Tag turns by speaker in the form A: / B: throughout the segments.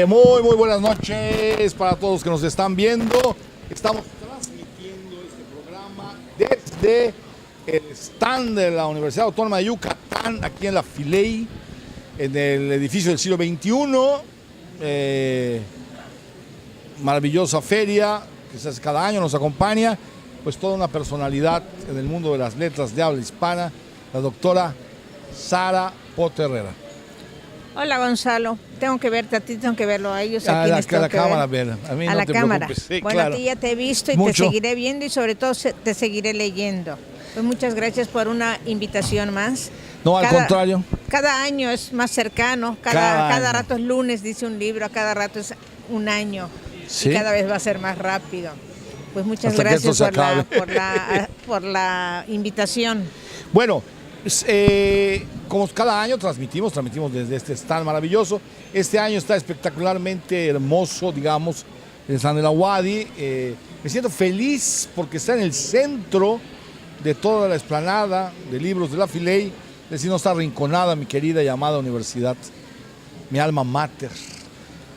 A: Muy buenas noches para todos los que nos están viendo. Estamos transmitiendo este programa desde el stand de la Universidad Autónoma de Yucatán, aquí en la Filey, en el edificio del siglo XXI. Maravillosa feria que se hace cada año, nos acompaña pues toda una personalidad en el mundo de las letras de habla hispana, la doctora Sara Potter-Herrera.
B: Hola Gonzalo, tengo que verte a ti, tengo que verlo a ellos. A la
A: cámara, ver. A mí
B: a
A: no
B: la
A: te
B: cámara.
A: Preocupes. Sí,
B: bueno,
A: claro.
B: a ti ya te he visto y
A: Mucho.
B: te seguiré viendo y sobre todo te seguiré leyendo. Pues muchas gracias por una invitación más.
A: No, al contrario.
B: Cada año es más cercano, cada rato es lunes, dice un libro, a cada rato es un año. ¿Sí? Y cada vez va a ser más rápido. Pues muchas gracias por la invitación.
A: Bueno, como cada año transmitimos desde este stand maravilloso. Este año está espectacularmente hermoso, digamos, el stand de la UADY. Me siento feliz porque está en el centro de toda la explanada de libros de la Filey. Es decir, no está arrinconada mi querida y amada universidad, mi alma mater,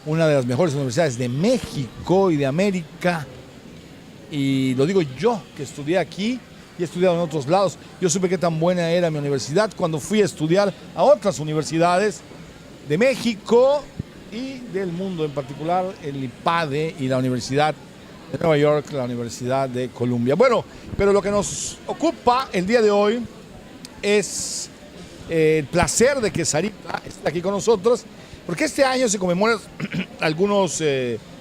A: una de las mejores universidades de México y de América. Y lo digo yo, que estudié aquí y he estudiado en otros lados. Yo supe qué tan buena era mi universidad cuando fui a estudiar a otras universidades de México y del mundo, en particular el IPADE y la Universidad de Nueva York, la Universidad de Columbia. Bueno, pero lo que nos ocupa el día de hoy es el placer de que Sarita esté aquí con nosotros, porque este año se conmemoran algunos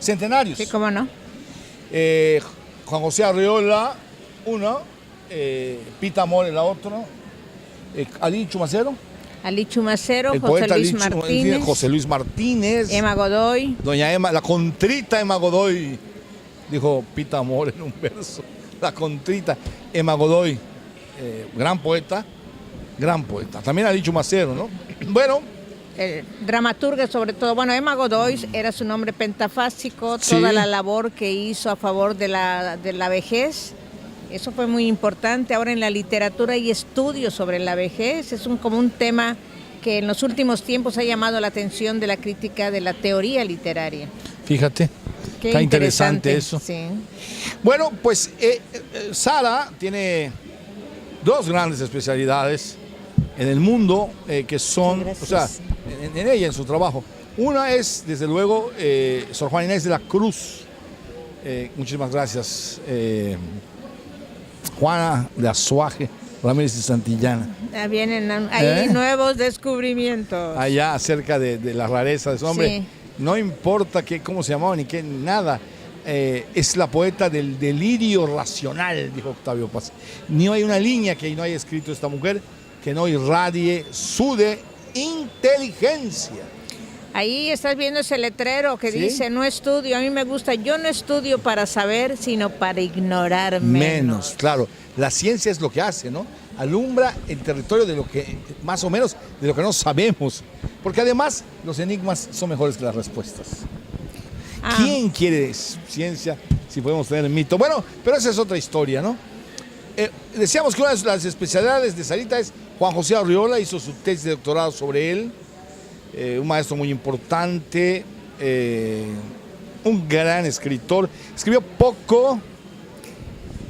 A: centenarios.
B: Sí, cómo no.
A: Juan José Arreola, uno, Pita More, la otra, Ali Chumacero.
B: Ali Chumacero,
A: el
B: José
A: poeta
B: Luis Martínez.
A: José Luis Martínez.
B: Emma Godoy.
A: Doña Emma, la contrita Emma Godoy, dijo Pita More en un verso. La contrita Emma Godoy, gran poeta. También Ali Chumacero, ¿no? Bueno.
B: Dramaturga sobre todo. Bueno, Emma Godoy era su nombre pentafásico,
A: sí.
B: Toda la labor que hizo a favor de la vejez. Eso fue muy importante. Ahora en la literatura hay estudios sobre la vejez. Es como un tema que en los últimos tiempos ha llamado la atención de la crítica de la teoría literaria.
A: Fíjate, está interesante eso.
B: Sí.
A: Bueno, pues Sara tiene dos grandes especialidades en el mundo que son, o sea, en ella, en su trabajo. Una es, desde luego, Sor Juana Inés de la Cruz. Muchísimas gracias. Juana de Azuaje, Ramírez y Santillana.
B: Vienen ahí nuevos descubrimientos.
A: Allá acerca de la rareza de su nombre.
B: Sí.
A: No importa cómo se llamaba ni qué, nada. Es la poeta del delirio racional, dijo Octavio Paz. Ni hay una línea que no haya escrito esta mujer que no irradie su inteligencia.
B: Ahí estás viendo ese letrero que
A: ¿sí?
B: dice, no estudio, a mí me gusta, yo no estudio para saber, sino para ignorar menos.
A: Claro, la ciencia es lo que hace, ¿no? Alumbra el territorio de lo que, más o menos, de lo que no sabemos. Porque además, los enigmas son mejores que las respuestas. ¿Quién quiere ciencia si podemos tener mito? Bueno, pero esa es otra historia, ¿no? Decíamos que una de las especialidades de Sarita es Juan José Arreola, hizo su tesis de doctorado sobre él, un maestro muy importante, un gran escritor, escribió poco.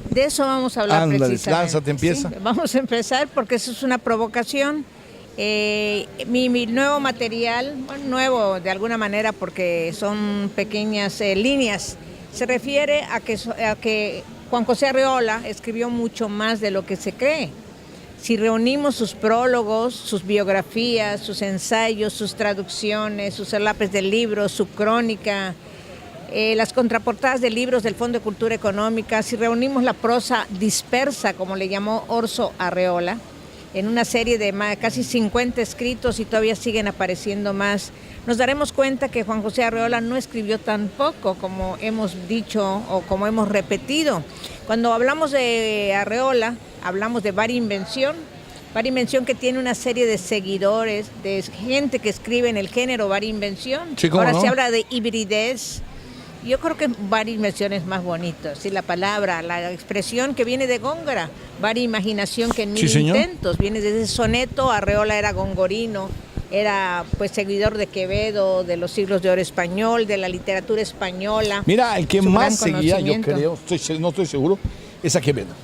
B: De eso vamos a hablar.
A: Ándale,
B: precisamente.
A: lánzate, empieza.
B: Sí, vamos a empezar porque eso es una provocación. Mi nuevo material, bueno, nuevo de alguna manera porque son pequeñas líneas, se refiere a que Juan José Arreola escribió mucho más de lo que se cree. Si reunimos sus prólogos, sus biografías, sus ensayos, sus traducciones, sus solapes del libro, su crónica, las contraportadas de libros del Fondo de Cultura Económica, si reunimos la prosa dispersa, como le llamó Orso Arreola, en una serie de casi 50 escritos y todavía siguen apareciendo más, nos daremos cuenta que Juan José Arreola no escribió tan poco como hemos dicho o como hemos repetido. Cuando hablamos de Arreola, hablamos de Varinvención que tiene una serie de seguidores, de gente que escribe en el género Varinvención.
A: Sí,
B: ahora
A: no.
B: se habla de hibridez. Yo creo que Varinvención es más bonito, sí, la palabra, la expresión que viene de Góngora, Varimaginación que en mil intentos, viene desde ese soneto, Arreola era gongorino, era pues seguidor de Quevedo, de los siglos de oro español, de la literatura española.
A: Mira, el que
B: Su
A: más
B: gran
A: seguía, yo
B: conocimiento.
A: creo, no estoy seguro, es a Quevedo.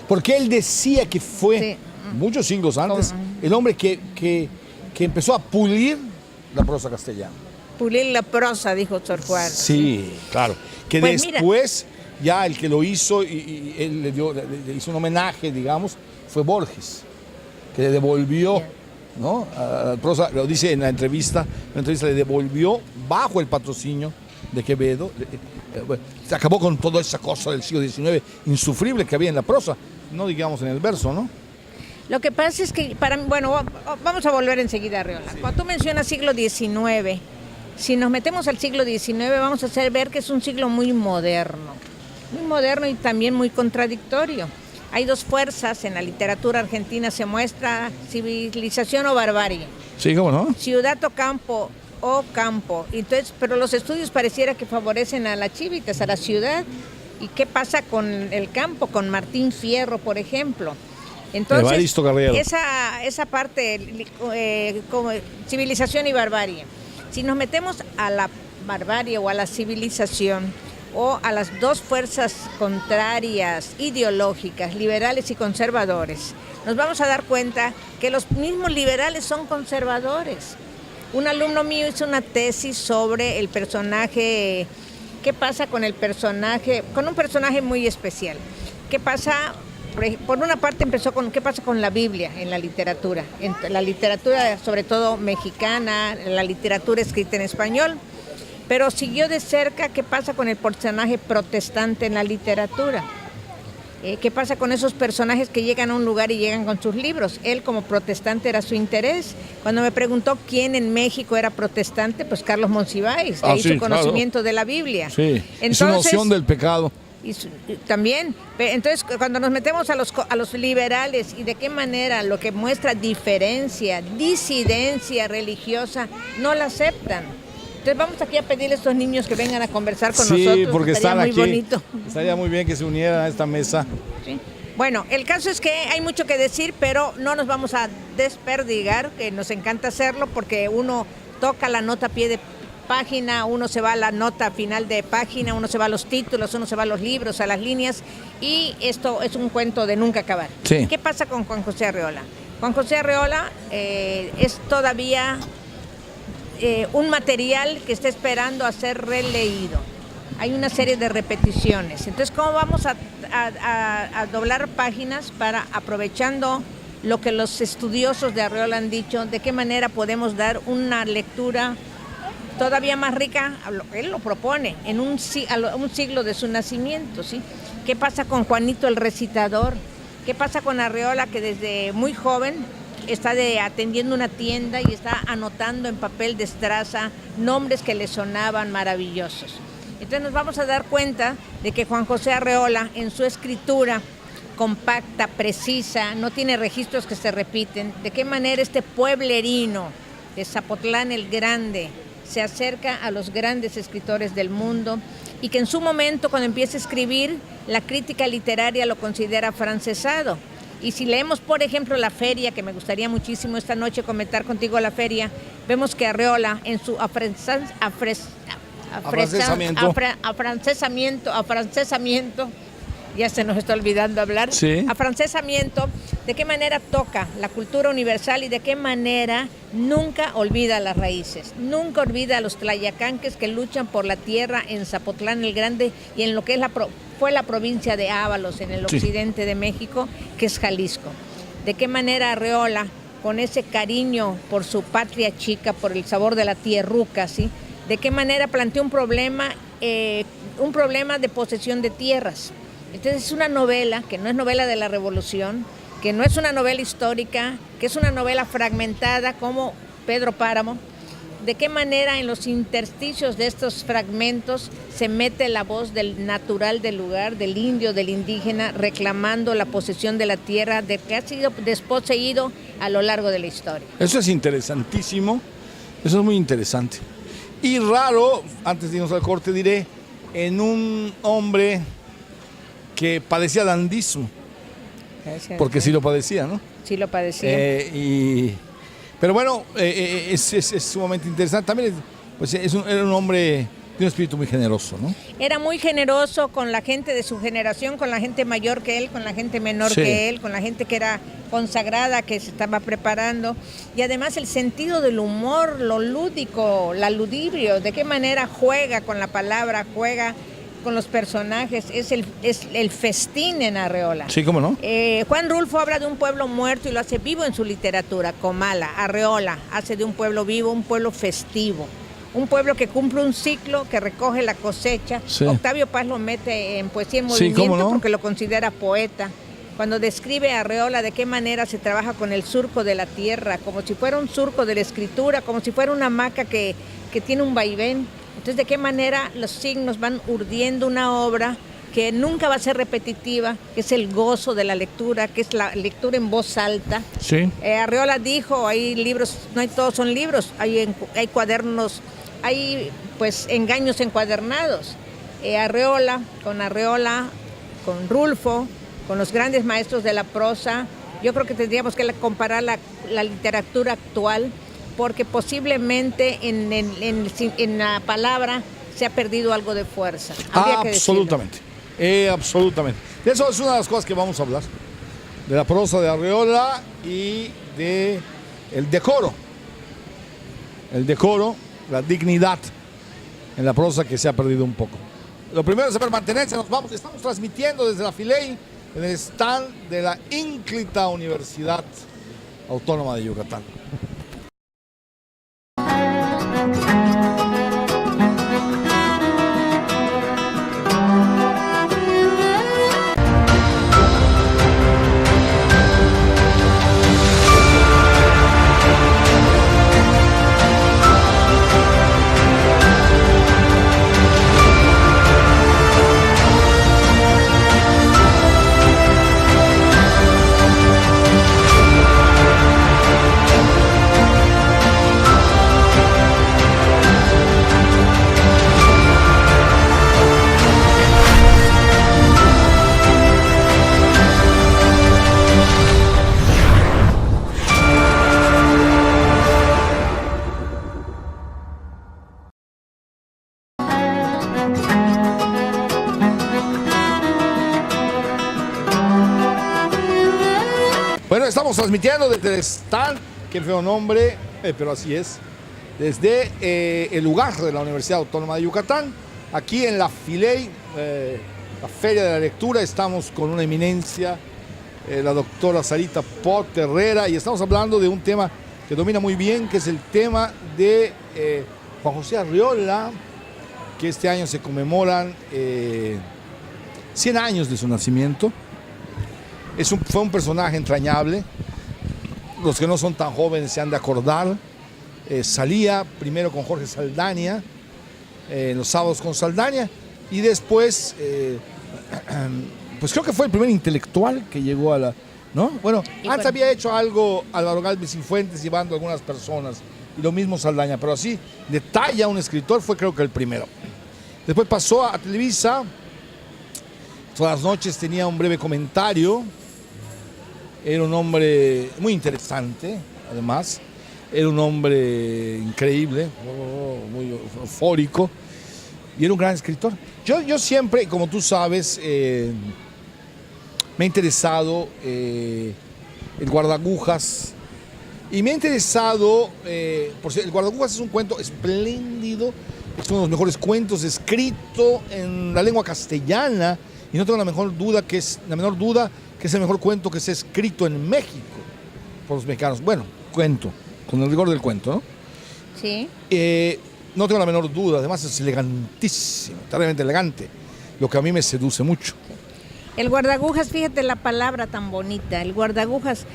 A: Porque él decía que fue,
B: Sí.
A: muchos siglos antes, el hombre que empezó a pulir la prosa castellana.
B: Pulir la prosa, dijo Sor Juan.
A: Sí, claro. Que
B: Pues mira.
A: después, ya el que lo hizo y él le hizo un homenaje, digamos, fue Borges, que le devolvió, ¿no? A la prosa, lo dice en la entrevista, le devolvió bajo el patrocinio de Quevedo. Se acabó con toda esa cosa del siglo XIX insufrible que había en la prosa, no digamos en el verso, ¿no?
B: Lo que pasa es que, vamos a volver enseguida a Arreola.
A: Sí.
B: Cuando tú mencionas siglo XIX, si nos metemos al siglo XIX, vamos a hacer ver que es un siglo muy moderno y también muy contradictorio. Hay dos fuerzas en la literatura argentina, se muestra civilización o barbarie,
A: Sí, ¿cómo no?
B: ciudad o campo. Entonces, pero los estudios pareciera que favorecen a las chívitas, a la ciudad. ¿Y qué pasa con el campo, con Martín Fierro, por ejemplo? Entonces,
A: Evaristo Carriero.
B: esa parte, como civilización y barbarie. Si nos metemos a la barbarie o a la civilización, o a las dos fuerzas contrarias, ideológicas, liberales y conservadores, nos vamos a dar cuenta que los mismos liberales son conservadores. Un alumno mío hizo una tesis sobre el personaje, qué pasa con el personaje, con un personaje muy especial. ¿Qué pasa? Por una parte empezó con qué pasa con la Biblia en la literatura, sobre todo mexicana, la literatura escrita en español, pero siguió de cerca qué pasa con el personaje protestante en la literatura. ¿Qué pasa con esos personajes que llegan a un lugar y llegan con sus libros? Él como protestante era su interés. Cuando me preguntó quién en México era protestante, pues Carlos Monsiváis, de ahí
A: sí,
B: su conocimiento
A: claro.
B: de la Biblia.
A: Sí,
B: Entonces,
A: es una noción del pecado.
B: y también, entonces cuando nos metemos a los liberales y de qué manera lo que muestra diferencia, disidencia religiosa, no la aceptan. Entonces vamos aquí a pedirle a estos niños que vengan a conversar con nosotros.
A: Sí, porque
B: estaría
A: están
B: muy
A: aquí.
B: bonito.
A: Estaría muy bien que se unieran a esta mesa.
B: Sí. Bueno, el caso es que hay mucho que decir, pero no nos vamos a desperdigar, que nos encanta hacerlo porque uno toca la nota a pie de página, uno se va a la nota final de página, uno se va a los títulos, uno se va a los libros, a las líneas, y esto es un cuento de nunca acabar.
A: Sí.
B: ¿Qué pasa con Juan José Arreola? Juan José Arreola es todavía un material que está esperando a ser releído. Hay una serie de repeticiones. Entonces, ¿cómo vamos a doblar páginas para, aprovechando lo que los estudiosos de Arreola han dicho, de qué manera podemos dar una lectura todavía más rica? Él lo propone, en un siglo de su nacimiento, ¿sí? ¿Qué pasa con Juanito el Recitador? ¿Qué pasa con Arreola, que desde muy joven está atendiendo una tienda y está anotando en papel de estraza nombres que le sonaban maravillosos? Entonces nos vamos a dar cuenta de que Juan José Arreola, en su escritura compacta, precisa, no tiene registros que se repiten, de qué manera este pueblerino de Zapotlán el Grande se acerca a los grandes escritores del mundo, y que en su momento, cuando empieza a escribir, la crítica literaria lo considera afrancesado. Y si leemos, por ejemplo, La Feria, que me gustaría muchísimo esta noche comentar contigo La Feria, vemos que Arreola, en su afrancesamiento, ya se nos está olvidando hablar,
A: Sí.
B: afrancesamiento, de qué manera toca la cultura universal y de qué manera nunca olvida las raíces, nunca olvida a los tlayacanques que luchan por la tierra en Zapotlán el Grande y en lo que es fue la provincia de Ábalos, en el occidente de México, que es Jalisco. De qué manera Arreola, con ese cariño por su patria chica, por el sabor de la tierruca, ¿sí? De qué manera planteó un problema de posesión de tierras. Entonces es una novela que no es novela de la Revolución, que no es una novela histórica, que es una novela fragmentada como Pedro Páramo. De qué manera en los intersticios de estos fragmentos se mete la voz del natural del lugar, del indio, del indígena, reclamando la posesión de la tierra de que ha sido desposeído a lo largo de la historia.
A: Eso es interesantísimo, eso es muy interesante. Y raro, antes de irnos al corte diré, en un hombre que padecía dandismo, porque sí lo padecía, ¿no?
B: Sí lo padecía.
A: Pero bueno, es sumamente interesante. También pues era un hombre de un espíritu muy generoso, ¿no?
B: Era muy generoso con la gente de su generación, con la gente mayor que él, con la gente menor que él, con la gente que era consagrada, que se estaba preparando. Y además el sentido del humor, lo lúdico, la ludibrio, de qué manera juega con la palabra, juega con los personajes, es el festín en Arreola.
A: Sí, ¿cómo no?
B: Juan Rulfo habla de un pueblo muerto y lo hace vivo en su literatura. Comala, Arreola, hace de un pueblo vivo, un pueblo festivo. Un pueblo que cumple un ciclo, que recoge la cosecha.
A: Sí.
B: Octavio Paz lo mete en Poesía en Movimiento,
A: ¿cómo no?
B: porque lo considera poeta. Cuando describe a Arreola de qué manera se trabaja con el surco de la tierra, como si fuera un surco de la escritura, como si fuera una hamaca que tiene un vaivén. Entonces, de qué manera los signos van urdiendo una obra que nunca va a ser repetitiva, que es el gozo de la lectura, que es la lectura en voz alta.
A: Sí.
B: Arreola dijo, hay libros, no hay todos son libros, hay cuadernos, hay pues engaños encuadernados. Arreola, con Rulfo, con los grandes maestros de la prosa, yo creo que tendríamos que comparar la literatura actual, porque posiblemente en la palabra se ha perdido algo de fuerza.
A: Absolutamente, absolutamente. Eso es una de las cosas que vamos a hablar, de la prosa de Arreola y de el decoro, la dignidad en la prosa que se ha perdido un poco. Lo primero es saber mantenerse, estamos transmitiendo desde la Filey, en el stand de la ínclita Universidad Autónoma de Yucatán. Bueno, estamos transmitiendo desde el stand, qué feo nombre, pero así es, desde el lugar de la Universidad Autónoma de Yucatán, aquí en la Filey, la Feria de la Lectura. Estamos con una eminencia, la doctora Sarita Pot Herrera, y estamos hablando de un tema que domina muy bien, que es el tema de Juan José Arreola, que este año se conmemoran 100 años de su nacimiento. Fue un personaje entrañable. Los que no son tan jóvenes se han de acordar. Salía primero con Jorge Saldaña, los sábados con Saldaña, y después, pues creo que fue el primer intelectual que llegó a la... ¿no? Bueno, antes había hecho algo Álvaro Galvez Cifuentes llevando a algunas personas, y lo mismo Saldaña, pero así, de talla un escritor, fue creo que el primero. Después pasó a Televisa, todas las noches tenía un breve comentario. Era un hombre muy interesante, además. Era un hombre increíble, muy eufórico. Y era un gran escritor. Yo siempre, como tú sabes, me ha interesado el guardagujas. Y me ha interesado, por cierto, el guardagujas es un cuento espléndido. Es uno de los mejores cuentos escrito en la lengua castellana. Y no tengo la menor duda que es el mejor cuento que se ha escrito en México por los mexicanos. Bueno, cuento, con el rigor del cuento, ¿no?
B: Sí.
A: No tengo la menor duda, además es elegantísimo, terriblemente elegante, lo que a mí me seduce mucho.
B: El guardagujas, fíjate la palabra tan bonita, el guardagujas.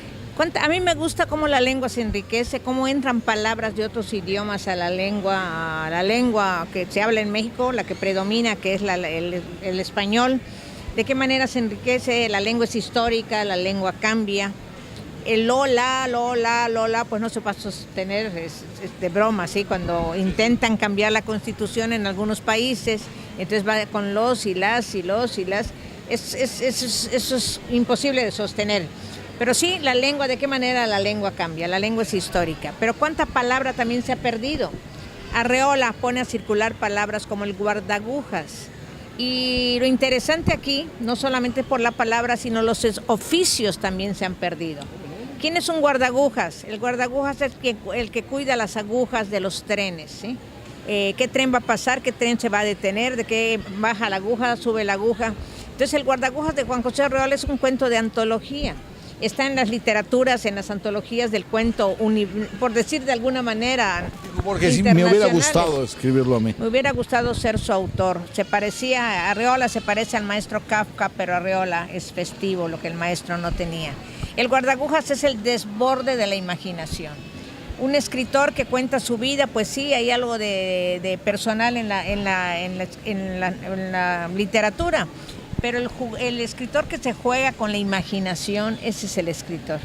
B: A mí me gusta cómo la lengua se enriquece, cómo entran palabras de otros idiomas a la lengua que se habla en México, la que predomina, que es el español. De qué manera se enriquece, la lengua es histórica, la lengua cambia. El lola, pues no se va a sostener, es de broma, ¿sí? Cuando intentan cambiar la constitución en algunos países, entonces va con los y las, eso es imposible de sostener. Pero sí, la lengua, ¿de qué manera la lengua cambia? La lengua es histórica. Pero ¿cuánta palabra también se ha perdido? Arreola pone a circular palabras como el guardagujas. Y lo interesante aquí, no solamente por la palabra, sino los oficios también se han perdido. ¿Quién es un guardagujas? El guardagujas es el que cuida las agujas de los trenes, ¿sí? ¿Qué tren va a pasar? ¿Qué tren se va a detener? ¿De qué baja la aguja? ¿Sube la aguja? Entonces el guardagujas de Juan José Arreola es un cuento de antología. Está en las literaturas, en las antologías del cuento, por decir de alguna manera.
A: Porque sí, me hubiera gustado escribirlo a mí.
B: Me hubiera gustado ser su autor. Arreola se parece al maestro Kafka, pero Arreola es festivo, lo que el maestro no tenía. El guardagujas es el desborde de la imaginación. Un escritor que cuenta su vida, pues sí, hay algo de personal en la literatura. Pero el escritor que se juega con la imaginación, ese es el escritor.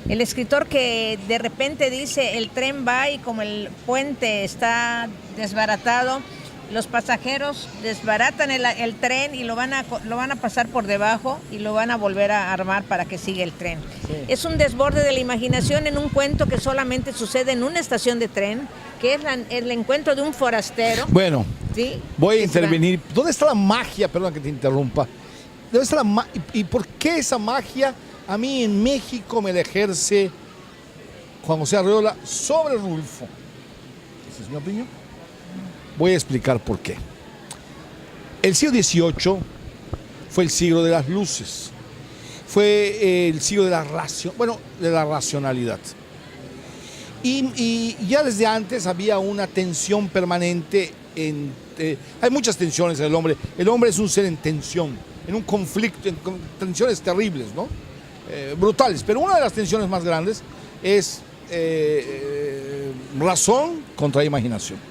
B: El escritor que de repente dice, el tren va y como el puente está desbaratado, los pasajeros desbaratan el tren y lo van a pasar por debajo y lo van a volver a armar para que siga el tren. Sí. Es un desborde de la imaginación en un cuento que solamente sucede en una estación de tren, que es el encuentro de un forastero.
A: Bueno,
B: ¿sí?
A: Voy a intervenir. ¿Dónde está la magia? Perdón que te interrumpa. ¿Dónde está ¿Y por qué esa magia a mí en México me la ejerce Juan José Arreola sobre Rulfo? Esa es mi opinión. Voy a explicar por qué. El siglo XVIII fue el siglo de las luces. Fue el siglo de la racionalidad. Y ya desde antes había una tensión permanente. Hay muchas tensiones en el hombre. El hombre es un ser en tensión, en un conflicto, en tensiones terribles, ¿no? Brutales. Pero una de las tensiones más grandes es razón contra imaginación.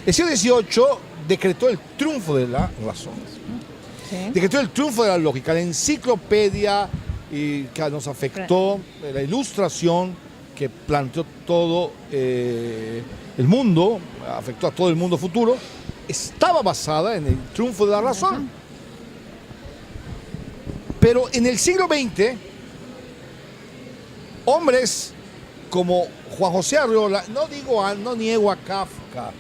A: El siglo XVIII decretó el triunfo de la razón. ¿Sí? Decretó el triunfo de la lógica. La enciclopedia que nos afectó, la ilustración que planteó todo el mundo, afectó a todo el mundo futuro, estaba basada en el triunfo de la razón. Pero en el siglo XX, hombres como Juan José Arreola, no niego a Kafka,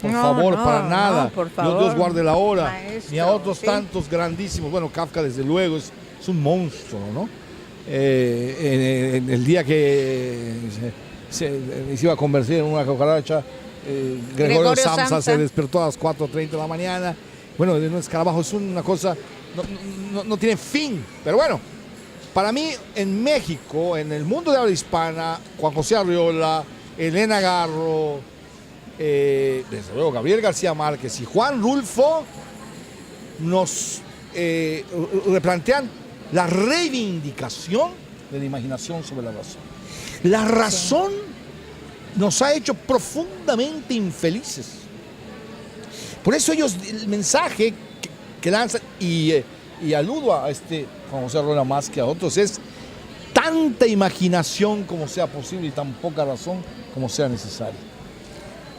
A: por favor, para nada,
B: por favor.
A: Dios guarde la hora,
B: Maestro,
A: ni a otros
B: sí.
A: tantos grandísimos. Bueno, Kafka desde luego es un monstruo, ¿no? En el día que se iba a convertir en una cucaracha, Gregorio Samsa se despertó a las 4:30 de la mañana. Bueno, en un escarabajo es una cosa, no tiene fin, pero bueno. Para mí, en México, en el mundo de habla hispana, Juan José Arreola, Elena Garro, desde luego Gabriel García Márquez y Juan Rulfo nos replantean la reivindicación de la imaginación sobre la razón. La razón nos ha hecho profundamente infelices. Por eso ellos, el mensaje que lanzan, y aludo a Juan José Arreola más que a otros, es tanta imaginación como sea posible y tan poca razón como sea necesaria.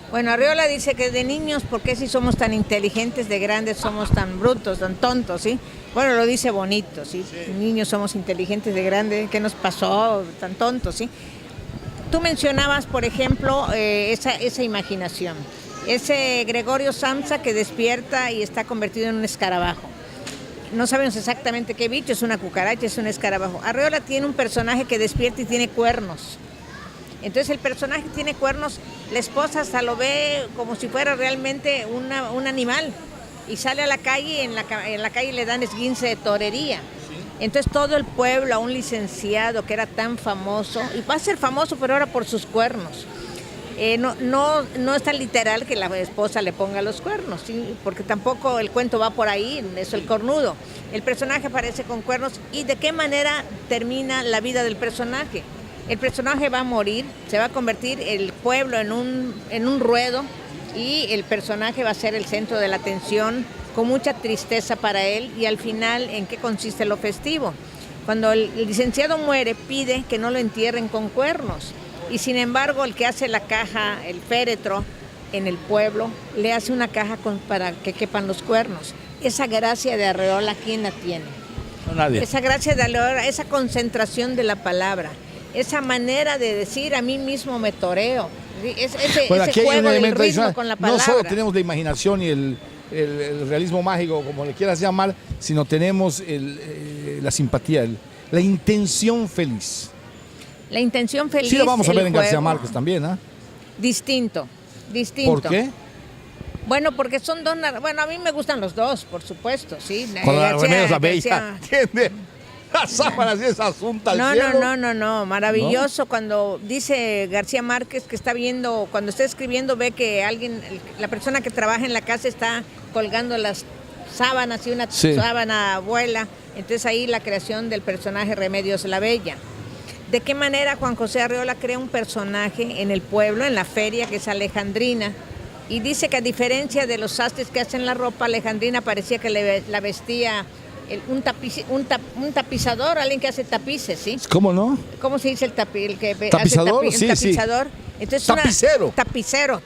B: Bueno, Arreola dice que de niños, ¿por qué si somos tan inteligentes, de grandes somos tan brutos, tan tontos, ¿sí? Bueno, lo dice bonito, ¿sí? Sí. Niños somos inteligentes, de grandes, ¿qué nos pasó? Tan tontos, ¿sí? Tú mencionabas, por ejemplo, esa imaginación. Ese Gregorio Samsa que despierta y está convertido en un escarabajo. No sabemos exactamente qué bicho, es una cucaracha, es un escarabajo. Arreola tiene un personaje que despierta y tiene cuernos. Entonces el personaje tiene cuernos, la esposa hasta lo ve como si fuera realmente un animal y sale a la calle y en la calle le dan esguince de torería. Entonces todo el pueblo, a un licenciado que era tan famoso, y va a ser famoso pero ahora por sus cuernos. No es tan literal que la esposa le ponga los cuernos, ¿sí? Porque tampoco el cuento va por ahí, es el cornudo. El personaje aparece con cuernos y ¿de qué manera termina la vida del personaje? El personaje va a morir, se va a convertir el pueblo en un ruedo y el personaje va a ser el centro de la atención con mucha tristeza para él y al final, ¿en qué consiste lo festivo? Cuando el licenciado muere, pide que no lo entierren con cuernos y sin embargo el que hace la caja, el féretro en el pueblo, le hace una caja para que quepan los cuernos. Esa gracia de Arreola, ¿quién la tiene?
A: No, nadie.
B: Esa gracia de la hora, esa concentración de la palabra, esa manera de decir a mí mismo me toreo. ¿Sí?
A: Bueno,
B: ese
A: aquí hay un
B: juego del
A: elemento
B: ritmo
A: adicional.
B: con la
A: No
B: palabra.
A: solo tenemos la imaginación y el realismo mágico, como le quieras llamar, sino tenemos la simpatía, la intención feliz.
B: La intención feliz.
A: Sí, lo vamos a ver
B: el
A: en García
B: juego,
A: Márquez también, ¿ah?
B: Distinto.
A: ¿Por qué?
B: Bueno, porque son dos. Bueno, a mí me gustan los dos, por supuesto, sí.
A: Cuando la
B: García-
A: Remedios la
B: García-
A: Bella, ¿entiendes? Las sábanas y esa asunta al cielo.
B: No, maravilloso. Cuando dice García Márquez que está viendo, cuando está escribiendo, ve que alguien, la persona que trabaja en la casa está colgando las sábanas y una
A: Sí.
B: sábana vuela. Entonces ahí la creación del personaje Remedios la Bella. ¿De qué manera Juan José Arreola crea un personaje en el pueblo, en la feria, que es Alejandrina? Y dice que a diferencia de los sastres que hacen la ropa, Alejandrina parecía que la vestía un tapizador, alguien que hace tapices, ¿sí?
A: ¿Cómo no?
B: ¿Cómo se dice el que
A: ¿Tapizador?
B: hace
A: Sí,
B: el
A: sí.
B: tapizador? Entonces
A: Tapicero.
B: Tapicero,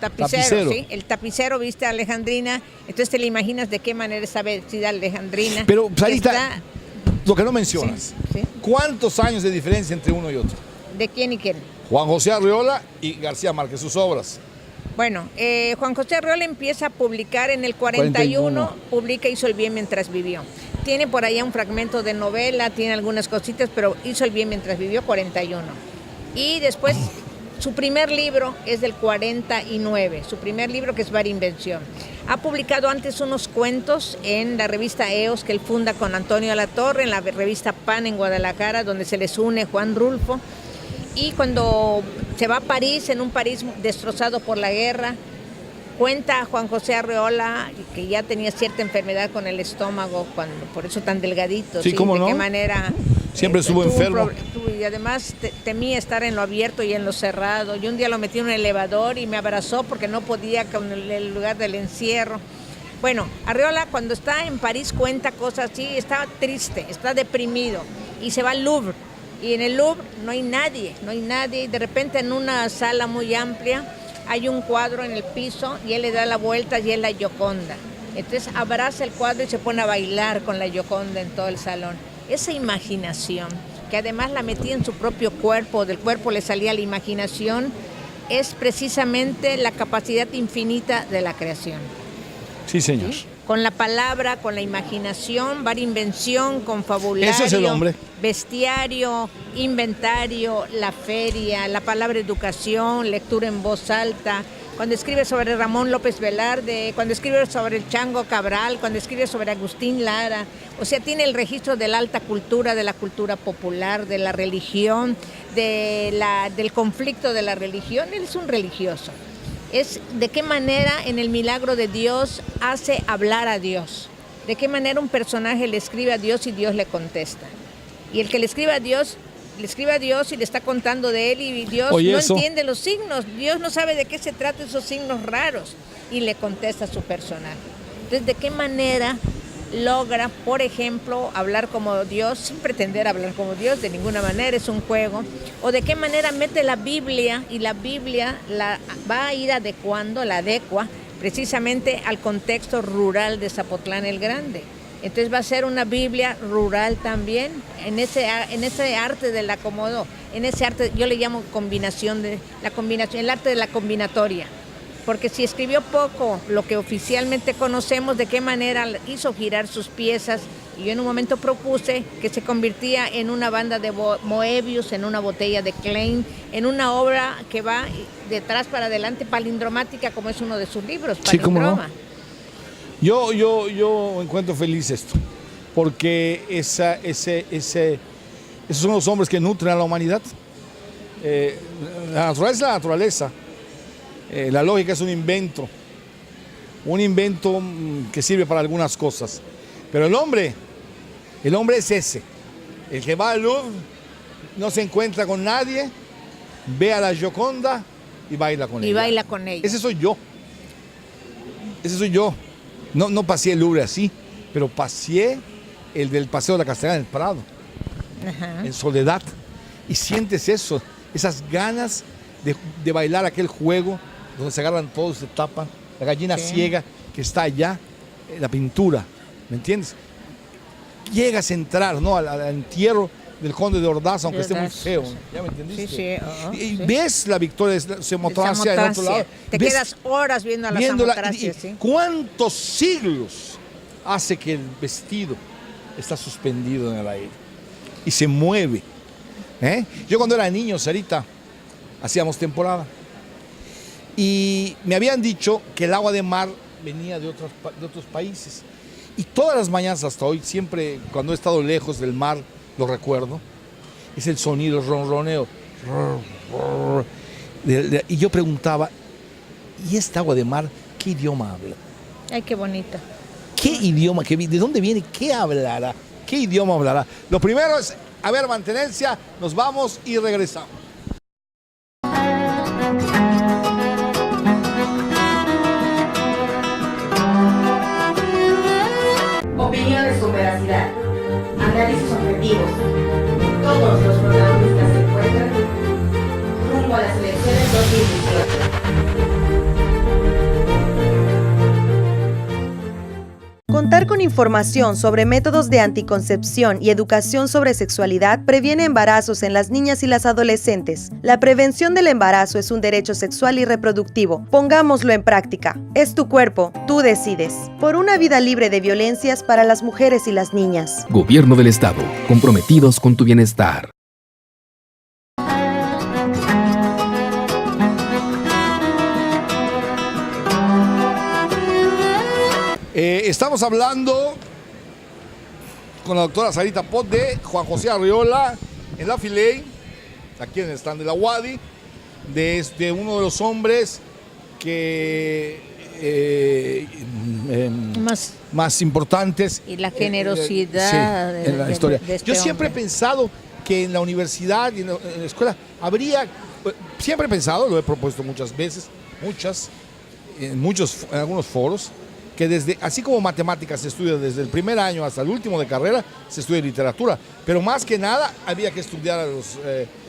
B: ¿sí? El tapicero viste a Alejandrina, entonces te le imaginas de qué manera está vestida Alejandrina.
A: Pero,
B: que
A: Sarita,
B: está-
A: lo que no mencionas,
B: Sí, sí.
A: ¿cuántos años de diferencia entre uno y otro?
B: ¿De quién y quién?
A: Juan José Arreola y García Márquez, sus obras.
B: Bueno, Juan José Arreola empieza a publicar en el 41,
A: 41.
B: publica Hizo el bien mientras vivió. Tiene por allá un fragmento de novela, tiene algunas cositas, pero Hizo el bien mientras vivió, 41. Y después, su primer libro es del 49, su primer libro que es Var Invención. Ha publicado antes unos cuentos en la revista EOS que él funda con Antonio Alatorre, en la revista PAN en Guadalajara, donde se les une Juan Rulfo. Y cuando se va a París, en un París destrozado por la guerra, cuenta a Juan José Arreola que ya tenía cierta enfermedad con el estómago, por eso tan delgadito.
A: Sí, ¿cómo
B: de
A: no?
B: qué manera
A: Siempre estuvo
B: tuvo
A: enfermo.
B: y además temía estar en lo abierto y en lo cerrado. Y un día lo metí en un elevador y me abrazó porque no podía con el lugar del encierro. Bueno, Arreola cuando está en París cuenta cosas así, está triste, está deprimido y se va al Louvre. Y en el Louvre no hay nadie. Y de repente en una sala muy amplia hay un cuadro en el piso y él le da la vuelta y es la Gioconda. Entonces abraza el cuadro y se pone a bailar con la Gioconda en todo el salón. Esa imaginación, que además la metía en su propio cuerpo, del cuerpo le salía la imaginación, es precisamente la capacidad infinita de la creación.
A: Sí, señor.
B: ¿Sí? Con la palabra, con la imaginación, var invención, confabulario,
A: Ese es el hombre.
B: bestiario, inventario, la feria, la palabra educación, lectura en voz alta. Cuando escribe sobre Ramón López Velarde, cuando escribe sobre el Chango Cabral, cuando escribe sobre Agustín Lara, o sea, tiene el registro de la alta cultura, de la cultura popular, de la religión, del conflicto de la religión. Él es un religioso. Es de qué manera en el milagro de Dios hace hablar a Dios, de qué manera un personaje le escribe a Dios y Dios le contesta. Y el que le escribe a Dios y le está contando de él y Dios
A: Oye,
B: no
A: eso.
B: entiende los signos, Dios no sabe de qué se trata esos signos raros y le contesta a su personaje. Entonces, ¿de qué manera logra, por ejemplo, hablar como Dios sin pretender hablar como Dios? De ninguna manera, es un juego. O de qué manera mete la Biblia y la Biblia la va a ir adecuando, la adecua precisamente al contexto rural de Zapotlán el Grande. Entonces va a ser una Biblia rural también, en ese arte del acomodo, en ese arte, yo le llamo el arte de la combinatoria. Porque si escribió poco lo que oficialmente conocemos, de qué manera hizo girar sus piezas, y yo en un momento propuse que se convirtía en una banda de Moebius, en una botella de Klein, en una obra que va de atrás para adelante, palindromática, como es uno de sus libros,
A: Sí, ¿cómo no?
B: Palindroma.
A: Yo encuentro feliz esto, porque esos son los hombres que nutren a la humanidad. La naturaleza es la naturaleza. La lógica es un invento que sirve para algunas cosas. Pero el hombre es ese, el que va al Louvre, no se encuentra con nadie, ve a la Gioconda y baila con ella.
B: Y baila con ella.
A: Ese soy yo. No paseé el Louvre así, pero paseé el del Paseo de la Castellana en el Prado,
B: Ajá.
A: en soledad. Y sientes eso, esas ganas de bailar aquel juego donde se agarran todos, se tapan, la gallina
B: Sí.
A: ciega que está allá, la pintura, ¿me entiendes? llegas a entrar, ¿no? al entierro del conde de Ordaz, aunque
B: De
A: esté muy
B: Ordaz,
A: feo.
B: sí.
A: ¿Ya me entendiste?
B: Sí.
A: Y
B: Sí.
A: ves la victoria de Samotracia en otro lado.
B: Te
A: ves-
B: quedas horas viendo a la
A: viéndola,
B: Samotracia,
A: y
B: sí.
A: ¿cuántos siglos hace que el vestido está suspendido en el aire y se mueve? Yo cuando era niño, Sarita, hacíamos temporada y me habían dicho que el agua de mar venía de otros países, y todas las mañanas hasta hoy, siempre cuando he estado lejos del mar, lo recuerdo, es el sonido, el ronroneo. Y yo preguntaba, ¿y esta agua de mar qué idioma habla?
B: Ay, qué bonita.
A: ¿Qué idioma? ¿De dónde viene? ¿Qué hablará? ¿Qué idioma hablará? Lo primero es, a ver, mantenencia, nos vamos y regresamos.
C: Opiniones con veracidad. Análisis objetivos. Todos los protagonistas se encuentran rumbo a las elecciones 2018.
D: Contar con información sobre métodos de anticoncepción y educación sobre sexualidad previene embarazos en las niñas y las adolescentes. La prevención del embarazo es un derecho sexual y reproductivo. Pongámoslo en práctica. Es tu cuerpo, tú decides. Por una vida libre de violencias para las mujeres y las niñas.
E: Gobierno del Estado, comprometidos con tu bienestar.
A: Estamos hablando con la doctora Sarita Pot de Juan José Arriola en la Filey, aquí en el stand de la UADY, de uno de los hombres que más importantes
B: Y la generosidad
A: sí, en la historia.
B: de este
A: Yo siempre he
B: hombre.
A: pensado que en la universidad y en la escuela habría, siempre he pensado, lo he propuesto muchas veces, en algunos foros, que así como matemáticas se estudia desde el primer año hasta el último de carrera, se estudia literatura, pero más que nada había que estudiar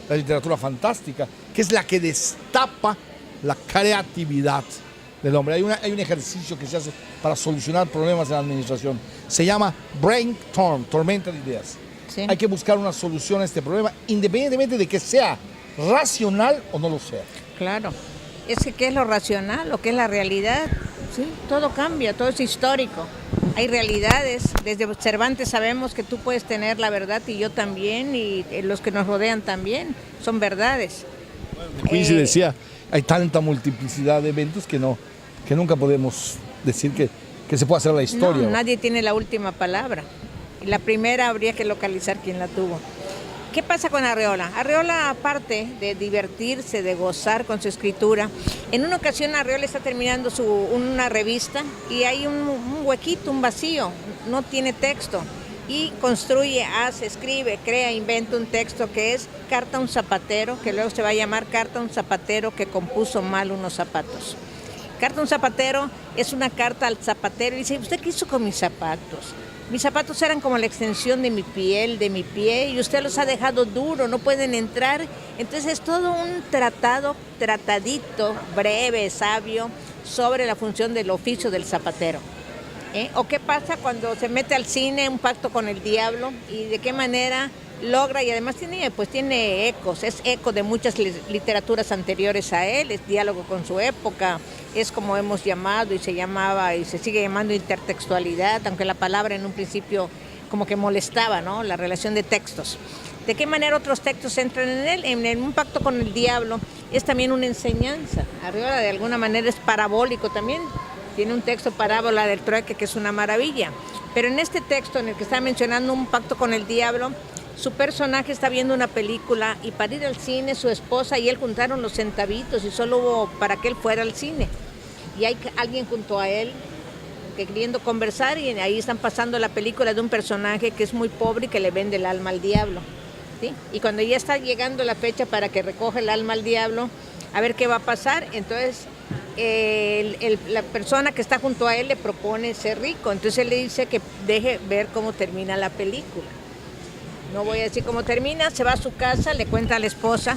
A: la literatura fantástica, que es la que destapa la creatividad del hombre. Hay un ejercicio que se hace para solucionar problemas en la administración, se llama brainstorm, tormenta de ideas.
B: Sí.
A: Hay que buscar una solución a este problema, independientemente de que sea racional o no lo sea.
B: Claro. Es que ¿qué es lo racional o qué es la realidad? Sí, todo cambia, todo es histórico. Hay realidades, desde Cervantes sabemos que tú puedes tener la verdad y yo también, y los que nos rodean también, son verdades.
A: Quincy decía, hay tanta multiplicidad de eventos que nunca podemos decir que se puede hacer la historia.
B: No, nadie tiene la última palabra. Y la primera habría que localizar quién la tuvo. ¿Qué pasa con Arriola? Arriola, aparte de divertirse, de gozar con su escritura, en una ocasión Arriola está terminando una revista y hay un huequito, un vacío, no tiene texto. Y construye, hace, escribe, crea, inventa un texto que es Carta a un zapatero, que luego se va a llamar Carta a un zapatero que compuso mal unos zapatos. Carta a un zapatero es una carta al zapatero y dice, ¿usted qué hizo con mis zapatos? Mis zapatos eran como la extensión de mi piel, de mi pie, y usted los ha dejado duro, no pueden entrar. Entonces es todo un tratadito, breve, sabio, sobre la función del oficio del zapatero. ¿O qué pasa cuando se mete al cine, un pacto con el diablo, y de qué manera logra, y además tiene ecos, es eco de muchas literaturas anteriores a él, es diálogo con su época, es como hemos llamado y se llamaba y se sigue llamando intertextualidad, aunque la palabra en un principio como que molestaba, ¿no? La relación de textos. ¿De qué manera otros textos entran en él? En un pacto con el diablo es también una enseñanza. Arriola de alguna manera es parabólico también. Tiene un texto parábola del trueque que es una maravilla. Pero en este texto en el que está mencionando un pacto con el diablo, su personaje está viendo una película y para ir al cine su esposa y él juntaron los centavitos y solo hubo para que él fuera al cine. Y hay alguien junto a él queriendo conversar y ahí están pasando la película de un personaje que es muy pobre y que le vende el alma al diablo. ¿Sí? Y cuando ya está llegando la fecha para que recoja el alma al diablo, a ver qué va a pasar, entonces la persona que está junto a él le propone ser rico, entonces él le dice que deje ver cómo termina la película. No voy a decir cómo termina, se va a su casa, le cuenta a la esposa,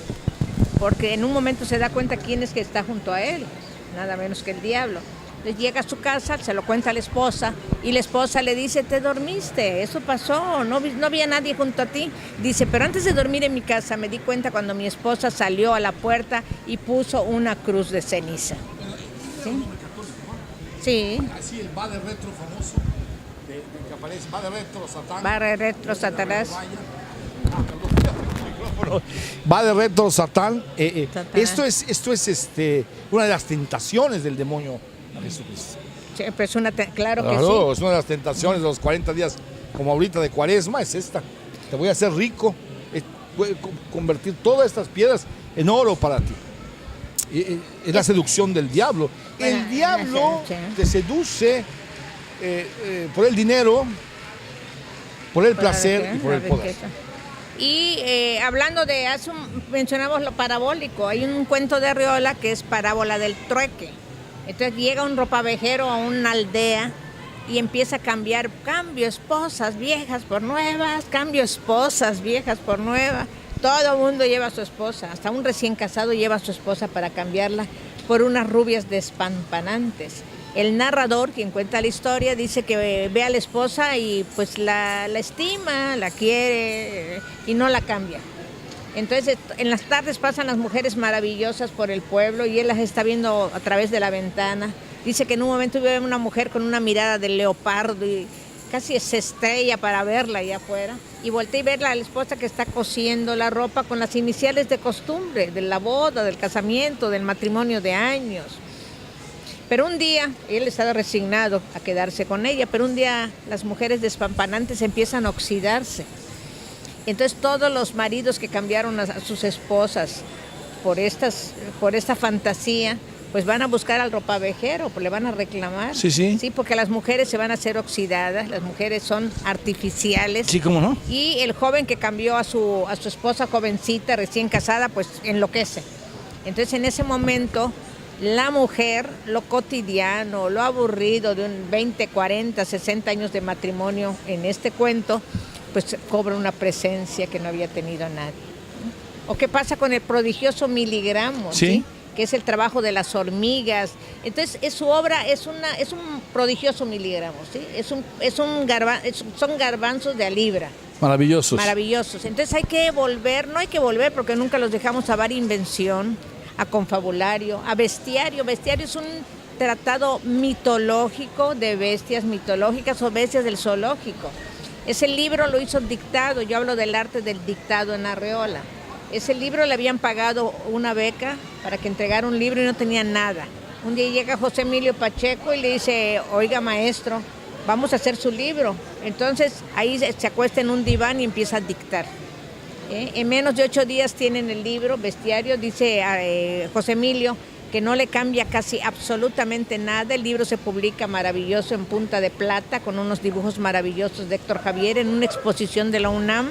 B: porque en un momento se da cuenta quién es que está junto a él, nada menos que el diablo. Les llega a su casa, se lo cuenta a la esposa y la esposa le dice, te dormiste, eso pasó, no había nadie junto a ti. Dice, pero antes de dormir en mi casa me di cuenta cuando mi esposa salió a la puerta y puso una cruz de ceniza. ¿Sí? Sí.
A: Así el va de retro famoso, que aparece, va de retro Satán.
B: Va de retro Satanás.
A: Va de retro Satán.
B: Satanás.
A: Esto es una de las tentaciones del demonio a Jesucristo.
B: Sí, pues claro que
A: Claro,
B: sí.
A: es una de las tentaciones de los 40 días, como ahorita de Cuaresma, es esta. Te voy a hacer rico, voy a convertir todas estas piedras en oro para ti. Es la seducción del diablo.
B: Bueno,
A: El diablo
B: sí.
A: te seduce por el dinero, por el placer y por el poder.
B: Y hablando de, mencionamos lo parabólico, hay un cuento de Arriola que es parábola del trueque. Entonces llega un ropavejero a una aldea y empieza a cambio esposas viejas por nuevas, cambio esposas viejas por nuevas. Todo el mundo lleva a su esposa, hasta un recién casado lleva a su esposa para cambiarla por unas rubias despampanantes. El narrador, quien cuenta la historia, dice que ve a la esposa y pues la estima, la quiere y no la cambia. Entonces en las tardes pasan las mujeres maravillosas por el pueblo y él las está viendo a través de la ventana. Dice que en un momento ve una mujer con una mirada de leopardo y casi se estrella para verla allá afuera. Y voltea y ver a la esposa que está cosiendo la ropa con las iniciales de costumbre, de la boda, del casamiento, del matrimonio de años. Pero un día, él estaba resignado a quedarse con ella, pero un día las mujeres despampanantes empiezan a oxidarse. Entonces todos los maridos que cambiaron a sus esposas por esta fantasía, pues van a buscar al ropavejero, pues le van a reclamar.
A: Sí, sí.
B: Sí, porque las mujeres se van a hacer oxidadas, las mujeres son artificiales.
A: Sí, ¿cómo no?
B: Y el joven que cambió a su esposa jovencita, recién casada, pues enloquece. Entonces en ese momento la mujer, lo cotidiano, lo aburrido de un 20, 40, 60 años de matrimonio en este cuento, pues cobra una presencia que no había tenido nadie. ¿O qué pasa con el prodigioso miligramo?
A: Sí.
B: Que es el trabajo de las hormigas. Entonces, su obra es un prodigioso miligramo, ¿sí? Son garbanzos de a libra.
A: Maravillosos.
B: Maravillosos. Entonces hay que volver, no hay que volver porque nunca los dejamos a Var Invención, a Confabulario, a Bestiario. Bestiario es un tratado mitológico de bestias mitológicas o bestias del zoológico. Ese libro lo hizo dictado, yo hablo del arte del dictado en Arreola. Ese libro le habían pagado una beca para que entregara un libro y no tenía nada. Un día llega José Emilio Pacheco y le dice, oiga maestro, vamos a hacer su libro. Entonces ahí se acuesta en un diván y empieza a dictar. En menos de 8 días tienen el libro, Bestiario, dice José Emilio, que no le cambia casi absolutamente nada. El libro se publica maravilloso en punta de plata, con unos dibujos maravillosos de Héctor Javier en una exposición de la UNAM.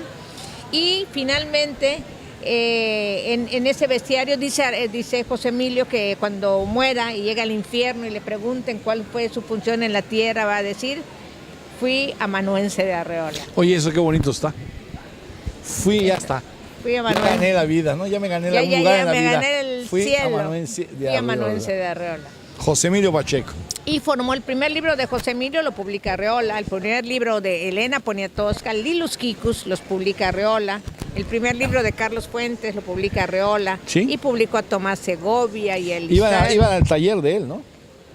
B: Y finalmente, en ese Bestiario dice José Emilio que cuando muera y llega al infierno y le pregunten cuál fue su función en la tierra, va a decir, fui amanuense de Arreola.
A: Oye, eso qué bonito está. Ya está.
B: Fui
A: Ya
B: amanuense.
A: gané la vida, ¿no? Ya me gané
B: Ya,
A: un lugar en la
B: me
A: vida.
B: gané el
A: Fui
B: cielo.
A: amanuense de
B: Fui
A: Arreola.
B: amanuense de Arreola.
A: José Emilio Pacheco.
B: Y formó el primer libro de José Emilio, lo publica Arreola. El primer libro de Elena Poniatowska, Lilus Kikus, los publica Arreola. El primer libro de Carlos Fuentes lo publica Arreola.
A: ¿Sí?
B: Y publicó a Tomás Segovia y el
A: Iban al taller de él, ¿no?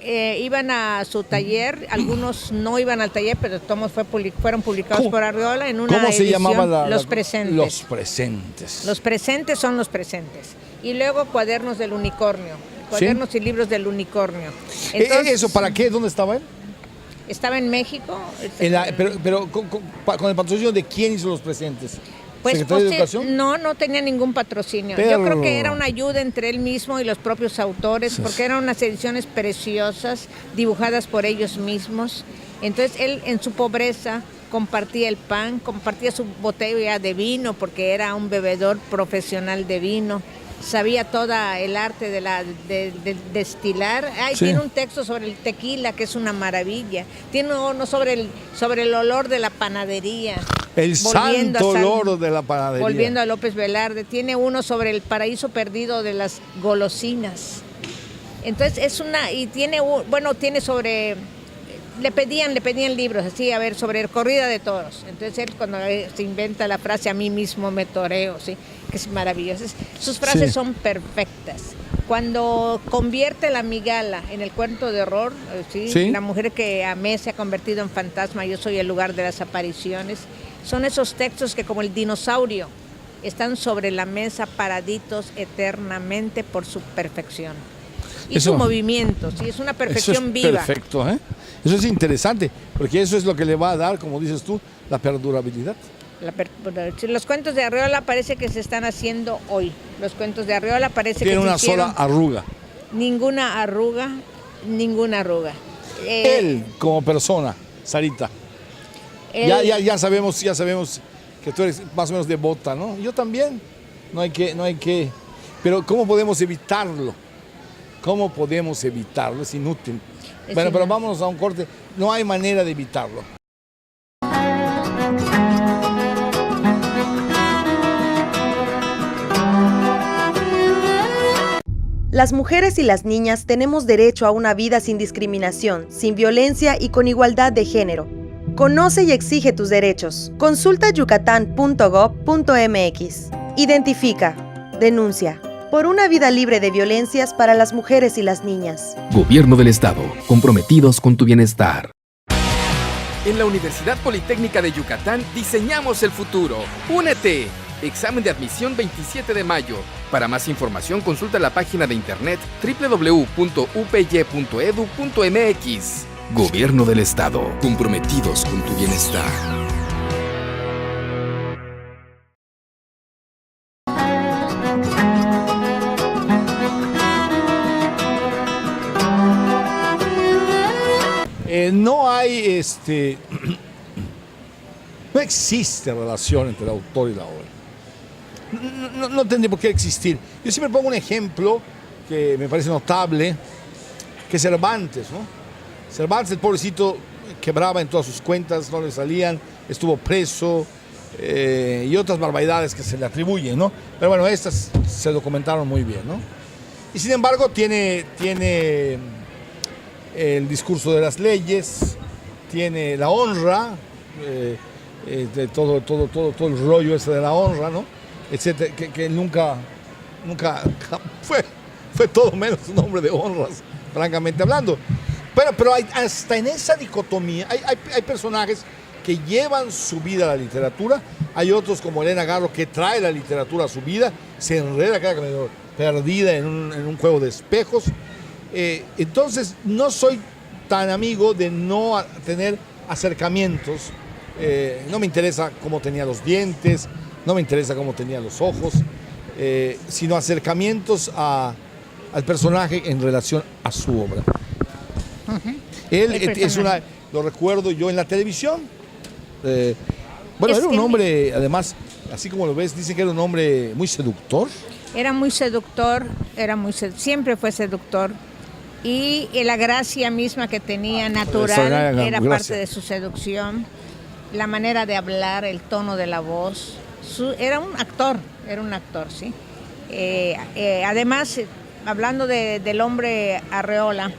B: iban a su taller, algunos no iban al taller, pero todos fueron publicados
A: ¿Cómo?
B: por Arriola en una
A: ¿Cómo se
B: edición,
A: llamaba
B: Los Presentes.
A: Los Presentes.
B: Los Presentes son los presentes. Y luego Cuadernos del Unicornio. Cuadernos y libros del unicornio. Entonces,
A: ¿Eso para qué? ¿Dónde estaba él?
B: Estaba en México.
A: Pero con el patrocinio de quién hizo Los Presentes.
B: Pues,
A: ¿Secretario de Educación?
B: No tenía ningún patrocinio.
A: Pero-
B: Yo creo que era una ayuda entre él mismo y los propios autores, porque eran unas ediciones preciosas, dibujadas por ellos mismos. Entonces él en su pobreza compartía el pan, compartía su botella de vino, porque era un bebedor profesional de vino. Sabía toda el arte de destilar.
A: Sí.
B: Tiene un texto sobre el tequila que es una maravilla. Tiene uno sobre el olor de la panadería.
A: El
B: Volviendo
A: santo
B: a San-
A: olor de la panadería.
B: Volviendo a López Velarde, tiene uno sobre el paraíso perdido de las golosinas. Entonces es una, y tiene, tiene sobre, le pedían libros, así, a ver, sobre corrida de toros. Entonces él cuando se inventa la frase, a mí mismo me toreo, ¿sí? Que es maravilloso. Sus frases son perfectas. Cuando convierte la migala en el cuento de horror, ¿sí?
A: Sí.
B: La mujer que amé se ha convertido en fantasma, yo soy el lugar de las apariciones. Son esos textos que como el dinosaurio están sobre la mesa paraditos eternamente por su perfección. Y
A: Eso,
B: su movimiento, ¿sí? Es una perfección viva.
A: Perfecto, ¿eh? Eso es interesante, porque eso es lo que le va a dar, como dices tú, la perdurabilidad.
B: Los cuentos de Arreola parece que se están haciendo hoy. Los cuentos de Arreola parece
A: Tiene
B: que
A: una sola arruga.
B: Ninguna arruga, ninguna arruga.
A: Él, como persona, Sarita. Ya sabemos que tú eres más o menos devota, ¿no? Yo también. No hay que. Pero ¿cómo podemos evitarlo? ¿Cómo podemos evitarlo? Es inútil. Bueno, pero vámonos a un corte. No hay manera de evitarlo.
D: Las mujeres y las niñas tenemos derecho a una vida sin discriminación, sin violencia y con igualdad de género. Conoce y exige tus derechos. Consulta yucatán.gov.mx. Identifica, denuncia. Por una vida libre de violencias para las mujeres y las niñas.
E: Gobierno del Estado, comprometidos con tu bienestar.
F: En la Universidad Politécnica de Yucatán diseñamos el futuro. ¡Únete! Examen de admisión 27 de mayo. Para más información consulta la página de internet www.upy.edu.mx.
E: Gobierno del Estado, comprometidos con tu bienestar.
A: No hay, no existe relación entre el autor y la obra. No tendría por qué existir. Yo siempre pongo un ejemplo que me parece notable, que es Cervantes, ¿no? Cervantes, el pobrecito, quebraba en todas sus cuentas, no le salían, estuvo preso y otras barbaridades que se le atribuyen, ¿no? Pero bueno, estas se documentaron muy bien, ¿no? Y sin embargo tiene el discurso de las leyes, tiene la honra, de todo el rollo ese de la honra, ¿no? Etcétera, que nunca fue todo menos un hombre de honras, francamente hablando. Pero hasta en esa dicotomía hay personajes que llevan su vida a la literatura, hay otros como Elena Garro que trae la literatura a su vida, se enreda cada vez perdida en un juego de espejos. Entonces no soy tan amigo de no tener acercamientos. No me interesa cómo tenía los dientes, no me interesa cómo tenía los ojos, sino acercamientos al personaje en relación a su obra. Él lo recuerdo yo en la televisión. Era un hombre, además, así como lo ves, dicen que era un hombre muy seductor.
B: Era muy seductor, siempre fue seductor. Y la gracia misma que tenía natural era parte de su seducción. La manera de hablar, el tono de la voz. Era un actor, ¿sí? Además, hablando del hombre Arreola,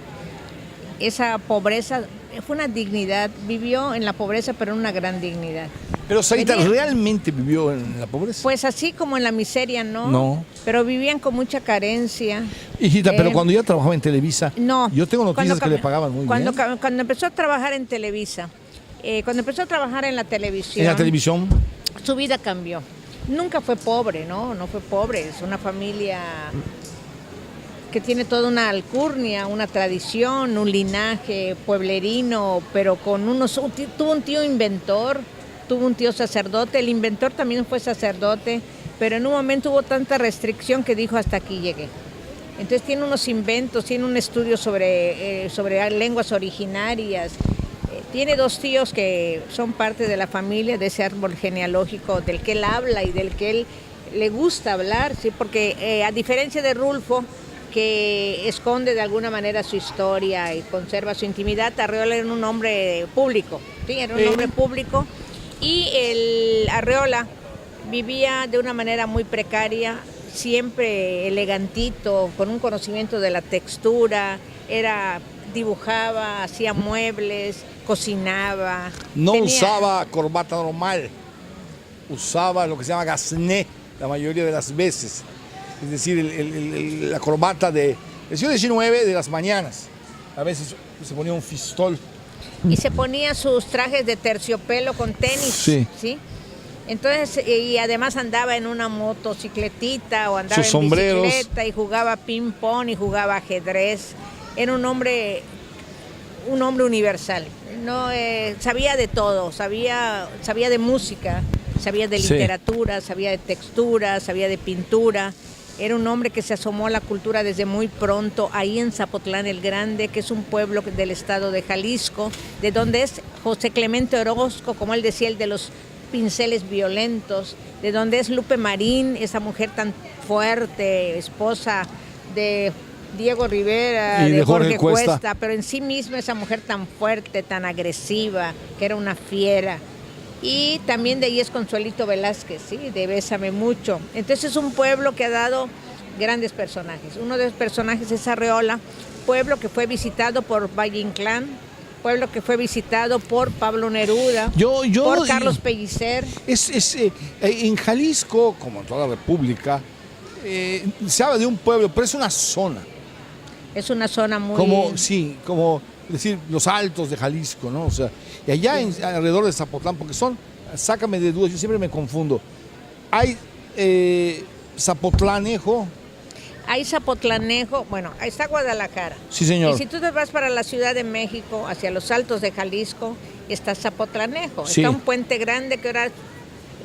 B: esa pobreza fue una dignidad. Vivió en la pobreza, pero en una gran dignidad.
A: Pero Sarita, ¿realmente vivió en la pobreza?
B: Pues así como en la miseria, ¿no?
A: No.
B: Pero vivían con mucha carencia.
A: Hijita, pero cuando ya trabajaba en Televisa,
B: no,
A: yo tengo noticias que le pagaban muy bien.
B: Cuando empezó a trabajar en Televisa, cuando empezó a trabajar en la televisión.
A: ¿En la televisión?
B: Su vida cambió. Nunca fue pobre, ¿no? No fue pobre. Es una familia que tiene toda una alcurnia, una tradición, un linaje pueblerino, pero tuvo un tío inventor, tuvo un tío sacerdote. El inventor también fue sacerdote, pero en un momento hubo tanta restricción que dijo hasta aquí llegué. Entonces tiene unos inventos, tiene un estudio sobre lenguas originarias. Tiene dos tíos que son parte de la familia, de ese árbol genealógico del que él habla y del que él le gusta hablar, ¿sí? Porque a diferencia de Rulfo, que esconde de alguna manera su historia y conserva su intimidad, Arreola era un hombre público, ¿sí? Era un hombre público, y el Arreola vivía de una manera muy precaria, siempre elegantito, con un conocimiento de la textura, dibujaba, hacía muebles, cocinaba.
A: No usaba corbata normal, usaba lo que se llama gasné la mayoría de las veces. Es decir, la corbata del siglo XIX de las mañanas. A veces se ponía un fistol.
B: Y se ponía sus trajes de terciopelo con tenis.
A: Sí.
B: Entonces, y además andaba en una motocicletita o andaba
A: sus
B: en
A: sombreros.
B: bicicleta y jugaba ping pong y jugaba ajedrez. Era un hombre universal. No, sabía de todo, sabía de música, sabía de literatura, sabía de textura, sabía de pintura. Era un hombre que se asomó a la cultura desde muy pronto, ahí en Zapotlán el Grande, que es un pueblo del estado de Jalisco, de donde es José Clemente Orozco, como él decía, el de los pinceles violentos, de donde es Lupe Marín, esa mujer tan fuerte, esposa de Diego Rivera,
A: y
B: de Jorge
A: Cuesta.
B: Cuesta, pero en sí misma esa mujer tan fuerte, tan agresiva, que era una fiera. Y también de ahí es Consuelito Velázquez, ¿sí? De Bésame Mucho. Entonces es un pueblo que ha dado grandes personajes. Uno de los personajes es Arreola, pueblo que fue visitado por Valle Inclán, pueblo que fue visitado por Pablo Neruda, por Carlos Pellicer.
A: En Jalisco, como en toda la República, se habla de un pueblo, pero es una zona.
B: Es una zona muy...
A: como decir, los Altos de Jalisco, ¿no? O sea, y allá alrededor de Zapotlán, porque sácame de dudas, yo siempre me confundo. Hay Zapotlanejo.
B: Hay Zapotlanejo, bueno, ahí está Guadalajara.
A: Sí, señor.
B: Y si tú te vas para la Ciudad de México, hacia los Altos de Jalisco, está Zapotlanejo.
A: Sí.
B: Está un puente grande que ahora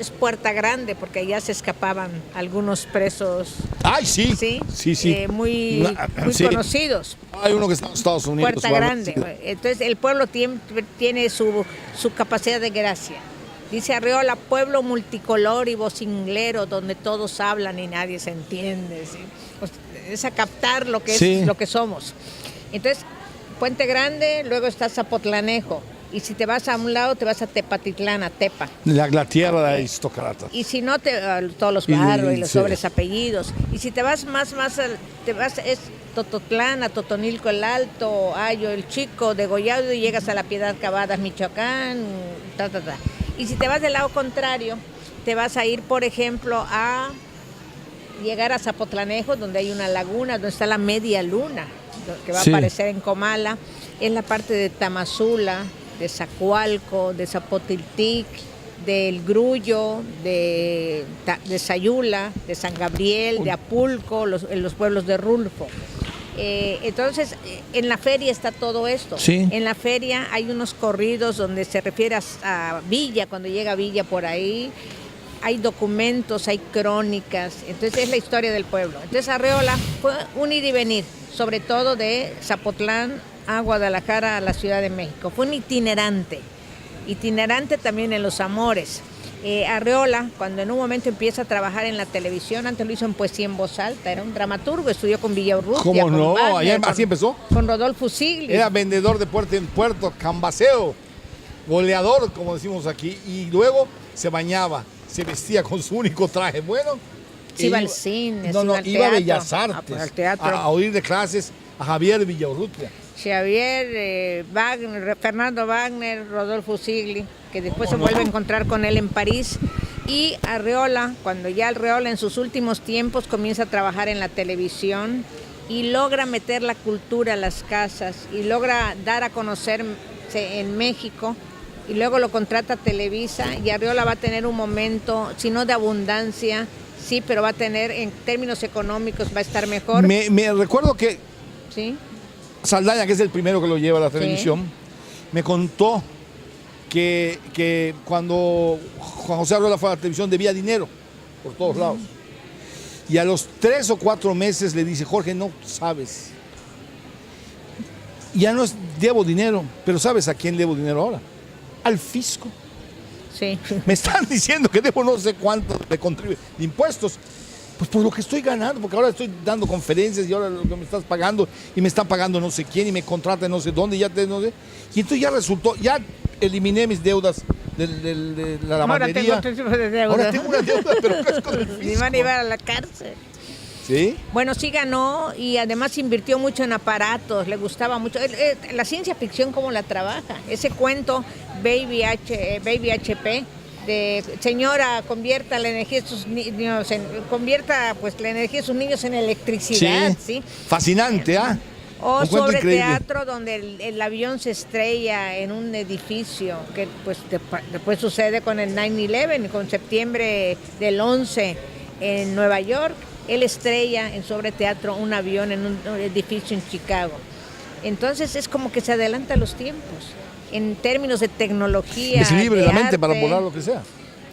B: es Puerta Grande, porque allá se escapaban algunos presos.
A: ¡Ay, sí!
B: Sí. Muy conocidos.
A: Hay uno que está en Estados Unidos.
B: Puerta Grande. Entonces el pueblo tiene su capacidad de gracia. Dice Arreola, pueblo multicolor y vocinglero, donde todos hablan y nadie se entiende. ¿Sí? Es a captar lo que es lo que somos. Entonces, Puente Grande, luego está Zapotlanejo. Y si te vas a un lado, te vas a Tepatitlán, a Tepa.
A: La tierra de aristócratas.
B: Y si no, todos los barrios y los sobres apellidos. Y si te vas es Tototlán, a Totonilco el Alto, Ayo el Chico, Degollado, y llegas a La Piedad Cavadas, Michoacán, Y si te vas del lado contrario, te vas a ir, por ejemplo, a llegar a Zapotlanejo, donde hay una laguna, donde está la media luna, que va a aparecer en Comala. Es la parte de Tamazula, de Zacualco, de Zapotiltic, del Grullo, de Sayula, de San Gabriel, de Apulco, en los pueblos de Rulfo. Entonces, en la feria está todo esto.
A: Sí.
B: En la feria hay unos corridos donde se refiere a Villa, cuando llega Villa por ahí. Hay documentos, hay crónicas. Entonces, es la historia del pueblo. Entonces, Arreola fue un ir y venir, sobre todo de Zapotlán a Guadalajara, a la Ciudad de México. Fue un itinerante también en los amores. Arreola, cuando en un momento empieza a trabajar en la televisión, antes lo hizo en Poesía en Voz Alta, era un dramaturgo, estudió con Villaurrutia.
A: ¿Cómo no?
B: Wagner,
A: Así empezó.
B: Con Rodolfo Sigli.
A: Era vendedor de puerta en puerto, cambaceo, goleador, como decimos aquí, y luego se bañaba, se vestía con su único traje. Bueno,
B: iba al cine,
A: iba a Bellas Artes,
B: al teatro.
A: a oír de clases a Javier Villaurrutia.
B: Xavier, Wagner, Fernando Wagner, Rodolfo Sigli, que después se vuelve a encontrar con él en París. Y Arreola, cuando ya Arreola en sus últimos tiempos comienza a trabajar en la televisión y logra meter la cultura a las casas y logra dar a conocerse en México, y luego lo contrata Televisa, y Arreola va a tener un momento, si no de abundancia, sí, pero va a tener, en términos económicos, va a estar mejor.
A: Me recuerdo que
B: ¿sí?
A: Saldaña, que es el primero que lo lleva a la televisión, me contó que cuando Juan José Arreola fue a la televisión debía dinero por todos lados. Y a los 3 o 4 meses le dice, Jorge, no sabes, ya no debo dinero, pero ¿sabes a quién debo dinero ahora? Al fisco.
B: Sí.
A: Me están diciendo que debo no sé cuánto de impuestos. Pues por lo que estoy ganando, porque ahora estoy dando conferencias y ahora lo que me estás pagando, y me está pagando no sé quién, y me contrata no sé dónde, no sé. Y entonces ya resultó, ya eliminé mis deudas de la lavandería.
B: Ahora tengo otro tipo de deuda.
A: Ahora tengo una deuda, pero es con el fisco.
B: Me van a llevar a la cárcel.
A: ¿Sí?
B: Bueno, sí ganó y además invirtió mucho en aparatos, le gustaba mucho. La ciencia ficción, ¿cómo la trabaja? Ese cuento, Baby HP, de señora, convierta la energía de sus niños, convierta pues la energía de sus niños en electricidad, ¿sí?
A: Fascinante, ¿ah?
B: O
A: Un cuento
B: sobre
A: increíble.
B: teatro donde el avión se estrella en un edificio, que pues después sucede con el 9/11, con septiembre del 11 en Nueva York. Él estrella en sobre teatro un avión en un edificio en Chicago. Entonces es como que se adelanta a los tiempos en términos de tecnología.
A: Es libre
B: de
A: la mente
B: arte.
A: para volar lo que sea.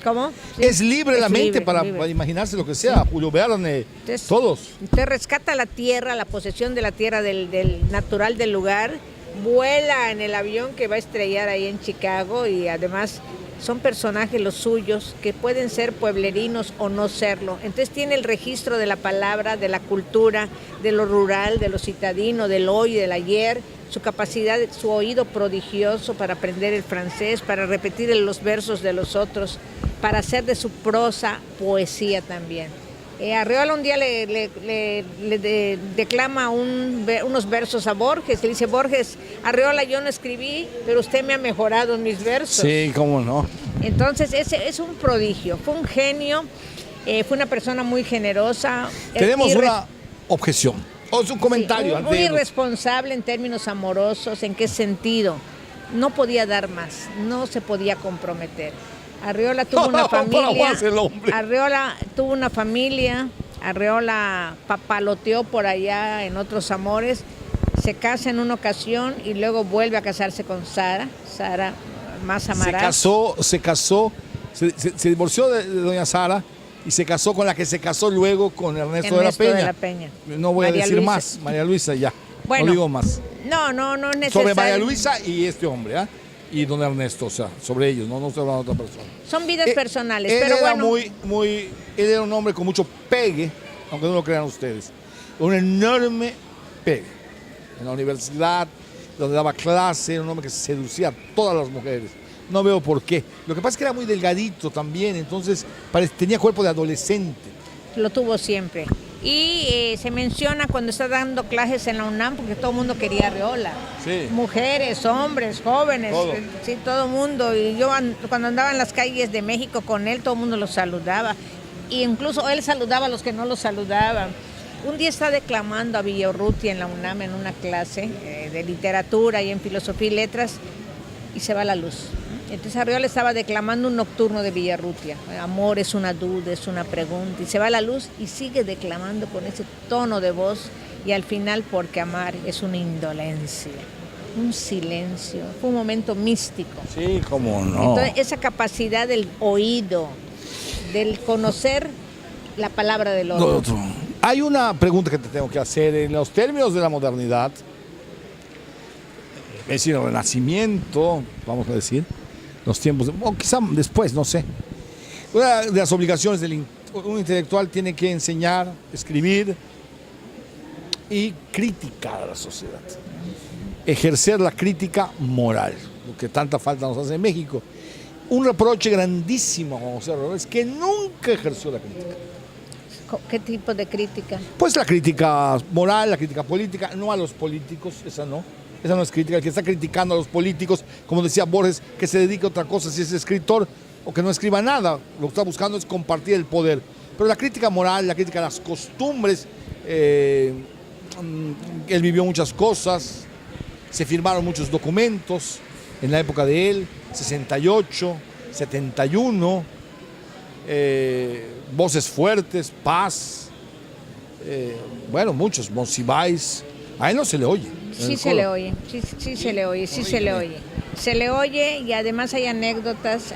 B: ¿Cómo? Sí.
A: Es libre la
B: Es
A: mente
B: libre,
A: para
B: libre.
A: imaginarse lo que sea. Julio Verne,
B: Entonces,
A: todos.
B: Usted rescata la tierra, la posesión de la tierra del natural del lugar, vuela en el avión que va a estrellar ahí en Chicago y además son personajes los suyos que pueden ser pueblerinos o no serlo. Entonces tiene el registro de la palabra, de la cultura, de lo rural, de lo citadino, del hoy, del ayer, su capacidad, su oído prodigioso para aprender el francés, para repetir los versos de los otros, para hacer de su prosa poesía también. Arreola un día le declama unos versos a Borges, le dice: Borges, Arreola, yo no escribí, pero usted me ha mejorado en mis versos.
A: Sí, cómo no.
B: Entonces ese es un prodigio, fue un genio, fue una persona muy generosa.
A: Tenemos una objeción. O es un comentario.
B: Sí, muy irresponsable en términos amorosos. ¿En qué sentido? No podía dar más, no se podía comprometer. Arreola tuvo una familia. Arreola tuvo una familia. Arreola papaloteó por allá en otros amores. Se casa en una ocasión y luego vuelve a casarse con Sara más Amaral.
A: Se divorció de doña Sara y se casó con la que se casó luego con Ernesto de la Peña. No voy
B: María
A: a decir
B: Luisa.
A: más, María Luisa, ya.
B: Bueno,
A: no digo más.
B: No es necesario.
A: Sobre María Luisa y este hombre, ¿ah? Y don Ernesto, o sea, sobre ellos, no estoy hablando de otra persona.
B: Son vidas personales,
A: Él
B: pero
A: era
B: bueno.
A: él era un hombre con mucho pegue, aunque no lo crean ustedes. Un enorme pegue. En la universidad, donde daba clase, era un hombre que seducía a todas las mujeres. No veo por qué. Lo que pasa es que era muy delgadito también, entonces tenía cuerpo de adolescente.
B: Lo tuvo siempre. Y se menciona cuando está dando clases en la UNAM, porque todo el mundo quería Arreola.
A: Sí.
B: Mujeres, hombres, jóvenes,
A: Todo.
B: Sí, todo el mundo. Y yo cuando andaba en las calles de México con él, todo el mundo lo saludaba. Y incluso él saludaba a los que no lo saludaban. Un día está declamando a Villaurrutia en la UNAM en una clase de literatura y en filosofía y letras y se va la luz. Entonces Arreola estaba declamando un nocturno de Villaurrutia. Amor es una duda, es una pregunta. Y se va la luz y sigue declamando con ese tono de voz. Y al final, porque amar es una indolencia, un silencio. Fue un momento místico.
A: Sí, cómo no.
B: Entonces esa capacidad del oído, del conocer la palabra del otro.
A: Hay una pregunta que te tengo que hacer. En los términos de la modernidad, es decir, el Renacimiento, vamos a decir, los tiempos, o quizá después, no sé. Una de las obligaciones de un intelectual tiene que enseñar, escribir y criticar a la sociedad. Ejercer la crítica moral, lo que tanta falta nos hace en México. Un reproche grandísimo a José Arreola es que nunca ejerció la crítica.
B: ¿Qué tipo de crítica?
A: Pues la crítica moral, la crítica política, no a los políticos, esa no es crítica. El que está criticando a los políticos, como decía Borges, que se dedique a otra cosa si es escritor o que no escriba nada, lo que está buscando es compartir el poder. Pero la crítica moral, la crítica a las costumbres, él vivió muchas cosas, se firmaron muchos documentos en la época de él, 68, 71, Voces Fuertes, Paz, bueno, muchos, Monsiváis, a él no se le oye.
B: Sí se le oye, sí se le oye, sí se le oye. Se le oye y además hay anécdotas.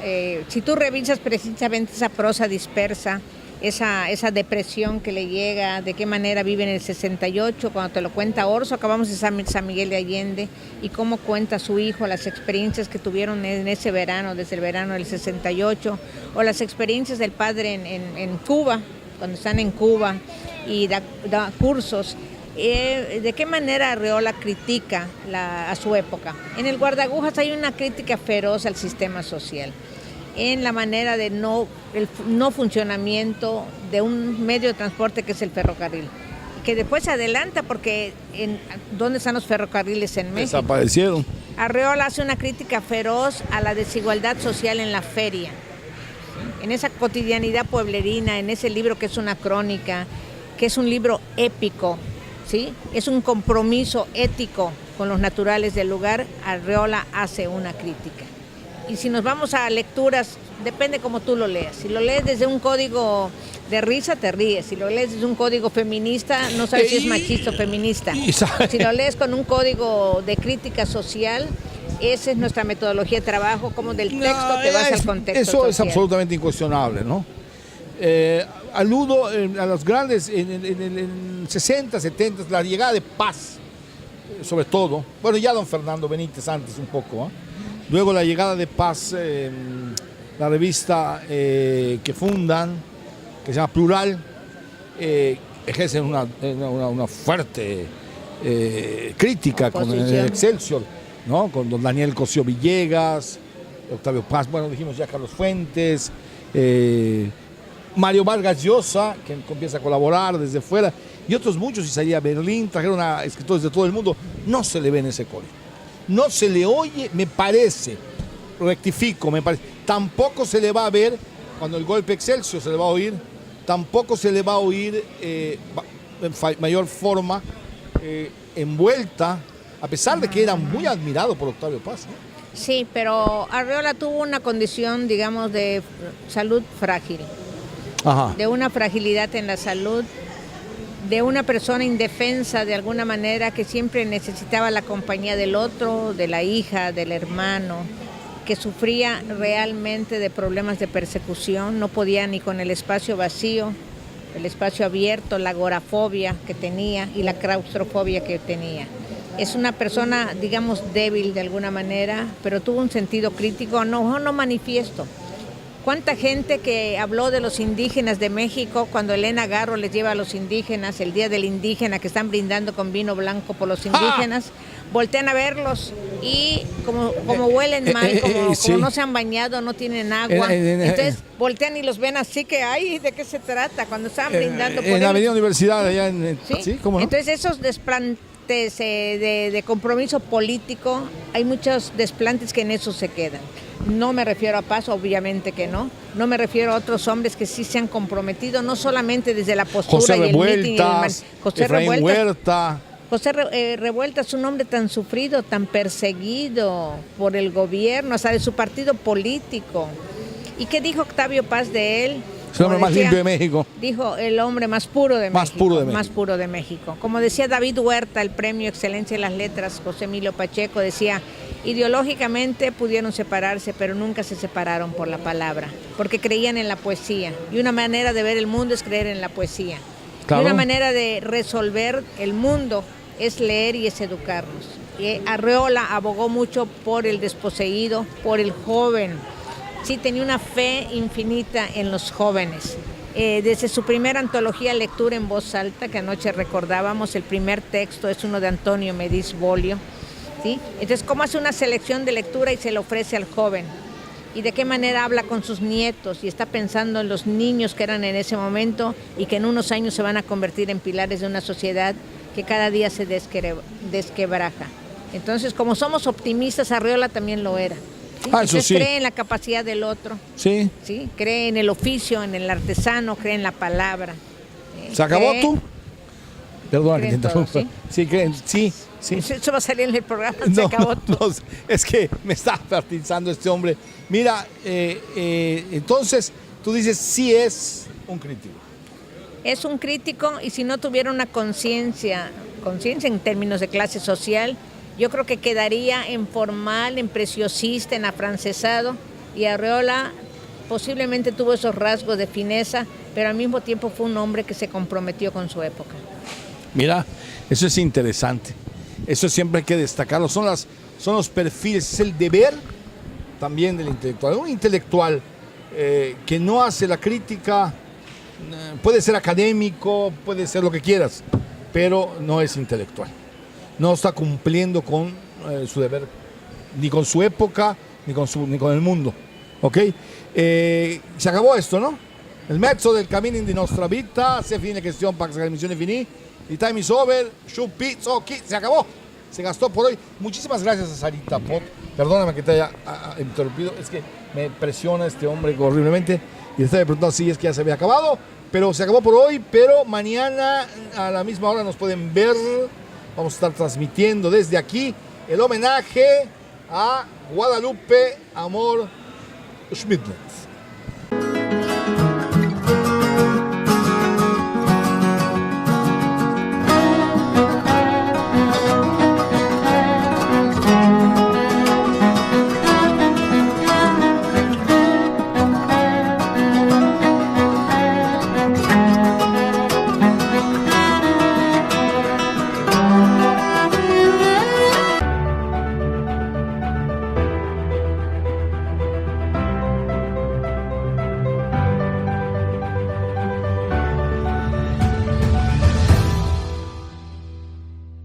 B: Si tú revisas precisamente esa prosa dispersa, esa depresión que le llega, de qué manera vive en el 68, cuando te lo cuenta Orso, acabamos de San Miguel de Allende, y cómo cuenta su hijo las experiencias que tuvieron en ese verano, desde el verano del 68, o las experiencias del padre en Cuba, cuando están en Cuba y da cursos. ¿De qué manera Arreola critica a su época? En el Guardagujas hay una crítica feroz al sistema social. en la manera de el no funcionamiento de un medio de transporte que es el ferrocarril, que después se adelanta porque ¿dónde están los ferrocarriles en México?
A: Desaparecieron.
B: Arreola hace una crítica feroz a la desigualdad social en la feria, en esa cotidianidad pueblerina, en ese libro que es una crónica, que es un libro épico, ¿sí? Es un compromiso ético con los naturales del lugar. Arreola hace una crítica. Y si nos vamos a lecturas, depende cómo tú lo leas. Si lo lees desde un código de risa, te ríes. Si lo lees desde un código feminista, no sabes si es machista o feminista. Si lo lees con un código de crítica social, esa es nuestra metodología de trabajo, como del texto te vas al contexto
A: Eso
B: social.
A: es absolutamente incuestionable, ¿no? Aludo a los grandes, en 60, 70, la llegada de Paz, sobre todo. Bueno, ya don Fernando Benítez antes un poco, ¿eh? Luego la llegada de Paz, la revista que fundan, que se llama Plural, ejercen una fuerte crítica con el Excelsior, ¿no? Con don Daniel Cosío Villegas, Octavio Paz, bueno, dijimos ya Carlos Fuentes, Mario Vargas Llosa, que empieza a colaborar desde fuera, y otros muchos, Isaías Berlín, trajeron a escritores de todo el mundo. No se le ve en ese código. No se le oye, me parece, rectifico, me parece. Tampoco se le va a ver, cuando el golpe Excelsior se le va a oír, tampoco se le va a oír en mayor forma envuelta, a pesar de que era muy admirado por Octavio Paz, ¿no?
B: Sí, pero Arreola tuvo una condición, digamos, de salud frágil. Ajá. De una fragilidad en la salud, de una persona indefensa de alguna manera que siempre necesitaba la compañía del otro, de la hija, del hermano, que sufría realmente de problemas de persecución, no podía ni con el espacio vacío, el espacio abierto, la agorafobia que tenía y la claustrofobia que tenía. Es una persona, digamos, débil de alguna manera, pero tuvo un sentido crítico, no manifiesto. ¿Cuánta gente que habló de los indígenas de México cuando Elena Garro les lleva a los indígenas, el Día del Indígena, que están brindando con vino blanco por los indígenas, voltean a verlos y como huelen mal, como no se han bañado, no tienen agua, entonces voltean y los ven así que, ay, ¿de qué se trata? Cuando estaban brindando por
A: en la Avenida Universidad, allá ¿sí? ¿Cómo no?
B: Entonces esos desplantes de compromiso político, hay muchos desplantes que en eso se quedan. No me refiero a Paz, obviamente que no. No me refiero a otros hombres que sí se han comprometido, no solamente desde la postura
A: José
B: y el
A: Revueltas,
B: José
A: Efraín
B: Revueltas.
A: Huerta.
B: José Revueltas, un hombre tan sufrido, tan perseguido por el gobierno, hasta de su partido político. ¿Y qué dijo Octavio Paz de él?
A: Es el hombre más limpio de México.
B: Dijo el hombre más puro de
A: México.
B: Más puro de México. Como decía David Huerta, el premio Excelencia en las Letras, José Emilio Pacheco, decía: ideológicamente pudieron separarse, pero nunca se separaron por la palabra, porque creían en la poesía. Y una manera de ver el mundo es creer en la poesía. Claro. Y una manera de resolver el mundo es leer y es educarnos. Y Arreola abogó mucho por el desposeído, por el joven. Sí, tenía una fe infinita en los jóvenes. Desde su primera antología Lectura en Voz Alta, que anoche recordábamos, el primer texto es uno de Antonio Mediz Bolio. ¿Sí? Entonces, ¿cómo hace una selección de lectura y se le ofrece al joven? ¿Y de qué manera habla con sus nietos? Y está pensando en los niños que eran en ese momento y que en unos años se van a convertir en pilares de una sociedad que cada día se desquebraja. Entonces, como somos optimistas, Arreola también lo era. ¿Sí? Entonces, sí, cree en la capacidad del otro.
A: Sí.
B: ¿Sí? Cree en el oficio, en el artesano, cree en la palabra.
A: ¿Se acabó tú? Perdón, que te interrumpa.
B: ¿Sí?
A: Sí, creen, sí. Sí.
B: Eso va a salir en el programa, se acabó tú.
A: No, es que me está partizando este hombre. Mira, entonces tú dices sí es un crítico.
B: Es un crítico, y si no tuviera una conciencia en términos de clase social, yo creo que quedaría en formal, en preciosista, en afrancesado, y Arreola posiblemente tuvo esos rasgos de fineza, pero al mismo tiempo fue un hombre que se comprometió con su época.
A: Mira, eso es interesante. Eso siempre hay que destacarlo. Son los perfiles, es el deber también del intelectual. Un intelectual que no hace la crítica, puede ser académico, puede ser lo que quieras, pero no es intelectual. No está cumpliendo con su deber, ni con su época, ni con el mundo. Ok? Se acabó esto, no? Il mezzo del cammin di nostra vita, se fine questión para que la emisión finí. The time is over, se acabó. Se gastó por hoy. Muchísimas gracias a Sarita Pot. Perdóname que te haya interrumpido, es que me presiona este hombre horriblemente y estaba preguntando si es que ya se había acabado, pero se acabó por hoy, pero mañana a la misma hora nos pueden ver. Vamos a estar transmitiendo desde aquí el homenaje a Guadalupe Amor Schmidt.